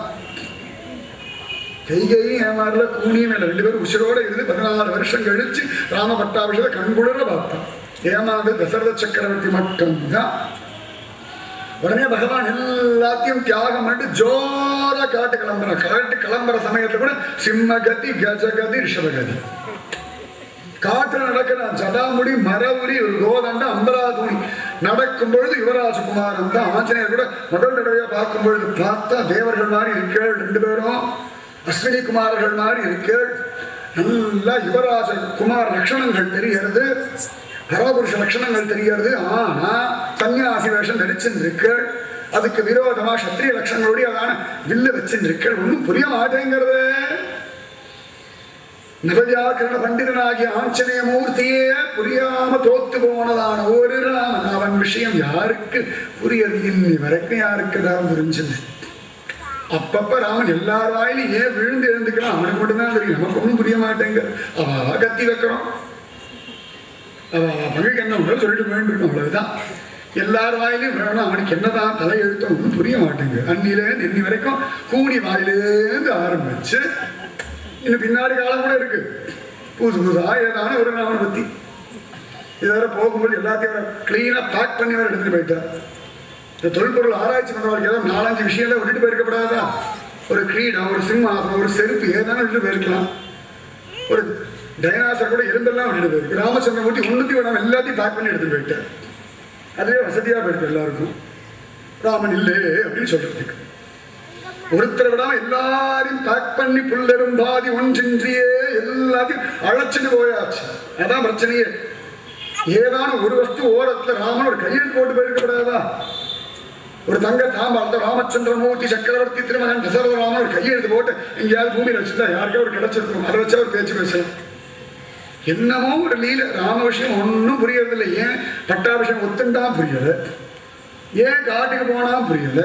கைகையும் ஏமாறல, கூனியும் இல்லை. 2 பேரும் உசிரோட இருந்து 14 வருஷம் கழிச்சு ராம பட்டாபிஷேகம் கண்குளிர பார்த்தான். ஏமாந்தது தசரத சக்கரவர்த்தி மட்டும்தான். உடனே பகவான் எல்லாத்தையும் தியாகம் பண்ணிட்டு ஜோரா காட்டு கிளம்புறான். காட்டு கிளம்புற சமயத்துல கூட சிம்மகதி கஜகதி ரிஷபகதி காட்டுல நடக்கிறான். ஜடாமுடி மரவுரி கோதண்ட அம்பராதுணி நடக்கும் பொழுது யுவராஜகுமாரன் தான். ஆஞ்சநேயர் கூட முதல் தடவையா பார்க்கும் பொழுது பார்த்தா தேவர்கள் மாதிரி இருக்கேள், 2 பேரும் அஸ்வினி குமார்கள் மாதிரி இருக்கேள். நல்லா யுவராஜ குமார் லட்சணங்கள் தெரிகிறது, பரபுருஷ லட்சணங்கள் தெரிகிறது. ஆனா சன்னியாசி வேஷம் தரிச்சுருக்கு. அதுக்கு விரோதமா சத்திரிய லட்சணங்களுடைய அதான வில்லு வச்சுருக்கு. ஒன்றும் புரிய மாட்டேங்கிறது. நவவியாக்கரண பண்டிதனாகிய ஆஞ்சநேய மூர்த்தியே புரியாம தோத்து போனதான ஒரு ராமன். அவன் விஷயம் யாருக்கு புரியது? இன்னி வரைக்கும் யாருக்கு தான் புரிஞ்சது? அப்பப்ப ராமன் எல்லார் வாயிலும் ஏன் விழுந்து எழுந்துக்கிறான் அவனுக்கு மட்டும்தான் தெரியும். நமக்கு ஒன்றும் புரிய மாட்டேங்க. அவ கத்தி வைக்கிறோம், மகிழ்ச்சி என்ன சொல்லிட்டு போயிட்டு அவ்வளவுதான். எல்லார் வாயிலையும் வேணும். அவனுக்கு என்னதான் தலை எழுத்தம் ஒன்றும் புரிய மாட்டேங்குது. அன்னிலேருந்து இன்னி வரைக்கும் கூனி வாயிலேருந்து ஆரம்பிச்சு இன்னும் பின்னாடி காலம் கூட இருக்கு. புதுசா ஏதான ஒரு நாமனை பத்தி இதோட போகும்போது எல்லாத்தையும் கிளீனா பேக் பண்ணி வேற எடுத்துட்டு போயிட்டார். இந்த தொல்பொருள் ஆராய்ச்சி பண்றவருக்கு ஏதோ 4-5 விஷயத்தை விட்டுட்டு போயிருக்கப்படாதா? ஒரு கிரீடம், ஒரு சிம்மாசனம், ஒரு செருப்பு ஏதானே விட்டுட்டு போயிருக்கலாம். ஒரு டைனாசர் கூட எறும்பெல்லாம் விட்டுட்டு போயிருக்கு. ராமச்சந்திரமூர்த்தி ஒண்ணுத்தி விடாம எல்லாத்தையும் பேக் பண்ணி எடுத்துட்டு போயிட்டார். அதுவே வசதியா போயிருக்கு எல்லாருக்கும். ராமன் இல்லை அப்படின்னு சொல்றதுக்கு ஒருத்தரை விடாம எல்லாரையும் பேக் பண்ணி புல்லரும் பாதி ஒன்றின்றியே எல்லாத்தையும் அழைச்சிட்டு போயாச்சு. அதான் பிரச்சனையே. ஏதான ஒரு வஸ்து ஓரத்துல ராமன் ஒரு கையில் போட்டு போயிருக்கப்படாதா? ஒரு தங்க தாம்பாளத்தை ராமச்சந்திரமூர்த்தி சக்கரவர்த்தி திருமகன் தசரத ராமன் ஒரு கையெழுத்து போட்டு எங்கேயாவது பூமியில் வச்சுருந்தா யாருக்கே ஒரு கிடைச்சிருக்கும். அதை வச்சா ஒரு பேச்சு பேசலாம். என்னமோ ஒரு லீல. ராம விஷயம் ஒன்றும் புரியறதில்லை. ஏன் பட்டாபிஷேகம் ஒத்துண்டா புரியல, ஏன் காட்டுக்கு போனா புரியல,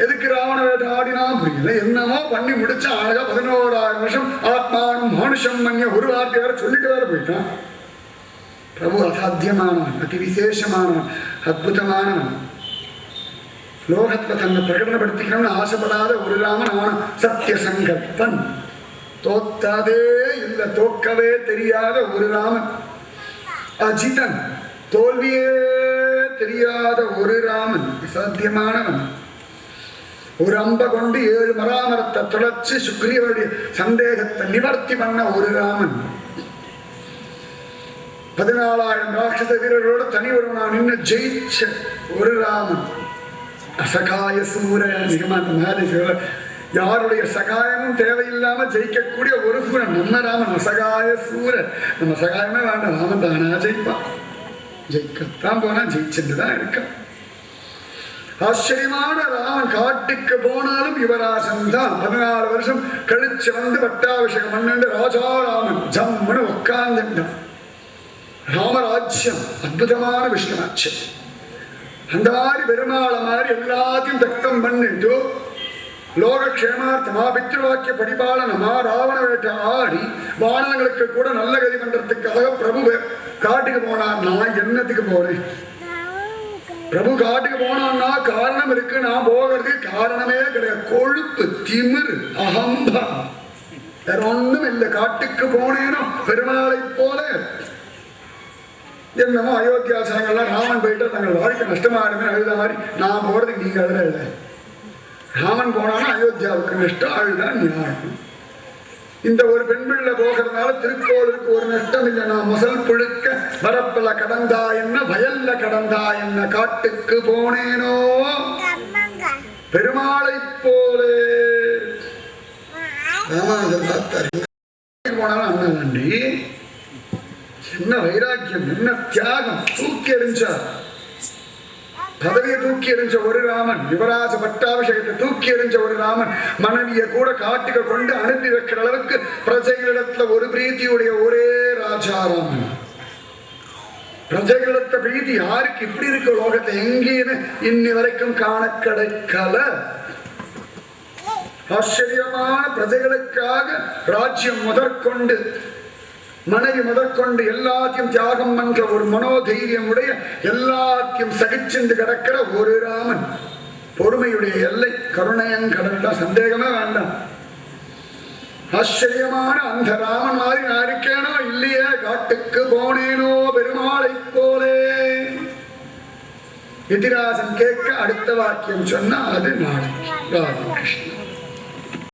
எதுக்கு ராவண வேட்டை ஆடினா புரியல. என்னமோ பண்ணி முடிச்சா அழகா 11,000 வருஷம் ஆத்மானும் மனுஷம் மன்னிய ஒரு வார்த்தை வேற சொல்லிட்டு வேற போயிட்டான். பிரபு அசாத்தியமானவன், அதி விசேஷமானவன், அற்புதமானவன். லோகத்துல தன்னை பிரகடனப்படுத்திக்கணும்னு ஆசைப்படாத ஒரு ராமன் அவன் சத்திய சங்கல்பன். தோத்தாதே இல்லை, தோக்கவே தெரியாத ஒரு ராமன். அஜிதன், தோல்வியே தெரியாத ஒரு ராமன், அசாத்தியமானவன். ஒரு அம்ப கொண்டு 7 மராமரத்தை துளைச்சு சுக்ரீவனுடைய சந்தேகத்தை நிவர்த்தி பண்ண ஒரு ராமன். 14,000 ராட்சச வீரர்களோட தனி ஒருவனா நின்று ஜெயிச்ச ஒரு ராமன். அசகாய சூர நிகமாந்த மேலே யாருடைய சகாயமும் தேவையில்லாம ஜெயிக்கக்கூடிய ஒரு சூரன் நம்ம ராமன். அசகாய சூரன். நம்ம சகாயமே வேண்டாம், ராமன் தானா ஜெயிப்பான். ஜெயிக்கத்தான் போனா ஜெயிச்சுட்டுதான் இருக்க. ஆச்சரியமான ராமன். காட்டுக்கு போனாலும் யுவராஜன் தான். 14 வருஷம் கழிச்சு வந்து பட்டாபிஷேகம் பண்ணு ராஜா ராமன் ஜம்முன்னு உட்கார்ந்துட்டான். ராமராஜ்யம் அற்புதமான விஷயமாச்சு. அந்த மாதிரி பெருமாளை மாதிரி எல்லாத்தையும் தக்கம் பண்ணிட்டு லோகக்ஷேமார்த்தமா பித்ருவாக்கிய பரிபாலனமா ராவண வேட்டை ஆடி வானங்களுக்கு கூட நல்ல கதி பண்றதுக்காக பிரபு காட்டுக்கு போனான். நான் என்னத்துக்கு போறேன்? பிரபு காட்டுக்கு போனான்னா காரணம் இருக்கு. நான் போகிறதுக்கு காரணமே கிடையாது. கொழுப்பு, திமிரு, அகம்பா, வேற ஒண்ணும் இல்லை. காட்டுக்கு போனேனோ பெருமாளை போல என்னமோ அயோத்தியாசனங்கள்லாம் ராமன் போயிட்டா தங்கள் வாழ்க்கை நஷ்டமா இருமே அழுத மாதிரி நான் போறதுக்கு நீங்க அதுல இல்லை. ராமன் போனாலும் அயோத்தியாவுக்கு நஷ்டம், அழுதான் நியாயம். இந்த ஒரு பெண் பிள்ளை போகிறதுனால திருக்கோளுக்கு ஒரு நஷ்டம் இல்லை. நான் முதல் புழுக்க வரப்புல கடந்தா என்ன, வயல்ல கடந்தா என்ன, காட்டுக்கு போனேனோ பெருமாளை போலே. ராமானுஜர் பார்த்தார், போனாலும் அண்ணன் நண்டி என்ன வைராக்கியம், என்ன தியாகம். தூக்கி எறிஞ்சார், பதவியை தூக்கி எறிஞ்ச ஒரு ராமன், யுவராஜ பட்டாபிஷேகத்தை தூக்கி எறிஞ்ச ஒரு ராமன், மனைவியை கூட காட்டுக்கு கொண்டு அனுப்பி வைக்கிற அளவுக்கு பிரஜைகளிடத்துல ஒரு பிரீத்தியுடைய ஒரே ராஜாராமன். பிரஜைகளிடத்த பிரீதி யாருக்கு இப்படி இருக்க லோகத்தை எங்கேன்னு இன்னி வரைக்கும் காண கிடைக்கல. ஆச்சரியமான பிரஜைகளுக்காக ராஜ்யம் முதற்கொண்டு மனைவி முதற்கொண்டு எல்லாத்தையும் தியாகம் பண்ற ஒரு மனோதைரியம் உடைய, எல்லாத்தையும் சகிச்சென்று கிடக்கிற ஒரு ராமன். பொறுமையுடைய எல்லை கருணையங்கடல் தான், சந்தேகமே வேண்டாம். ஆச்சரியமான அந்த ராமன் மாதிரி நான் இருக்கேனோ இல்லையே, காட்டுக்கு போனேனோ பெருமாளை போலே. எதிராசன் கேட்க அடுத்த வாக்கியம் சொன்னா அது நாளைக்கு. ராமகிருஷ்ணன்.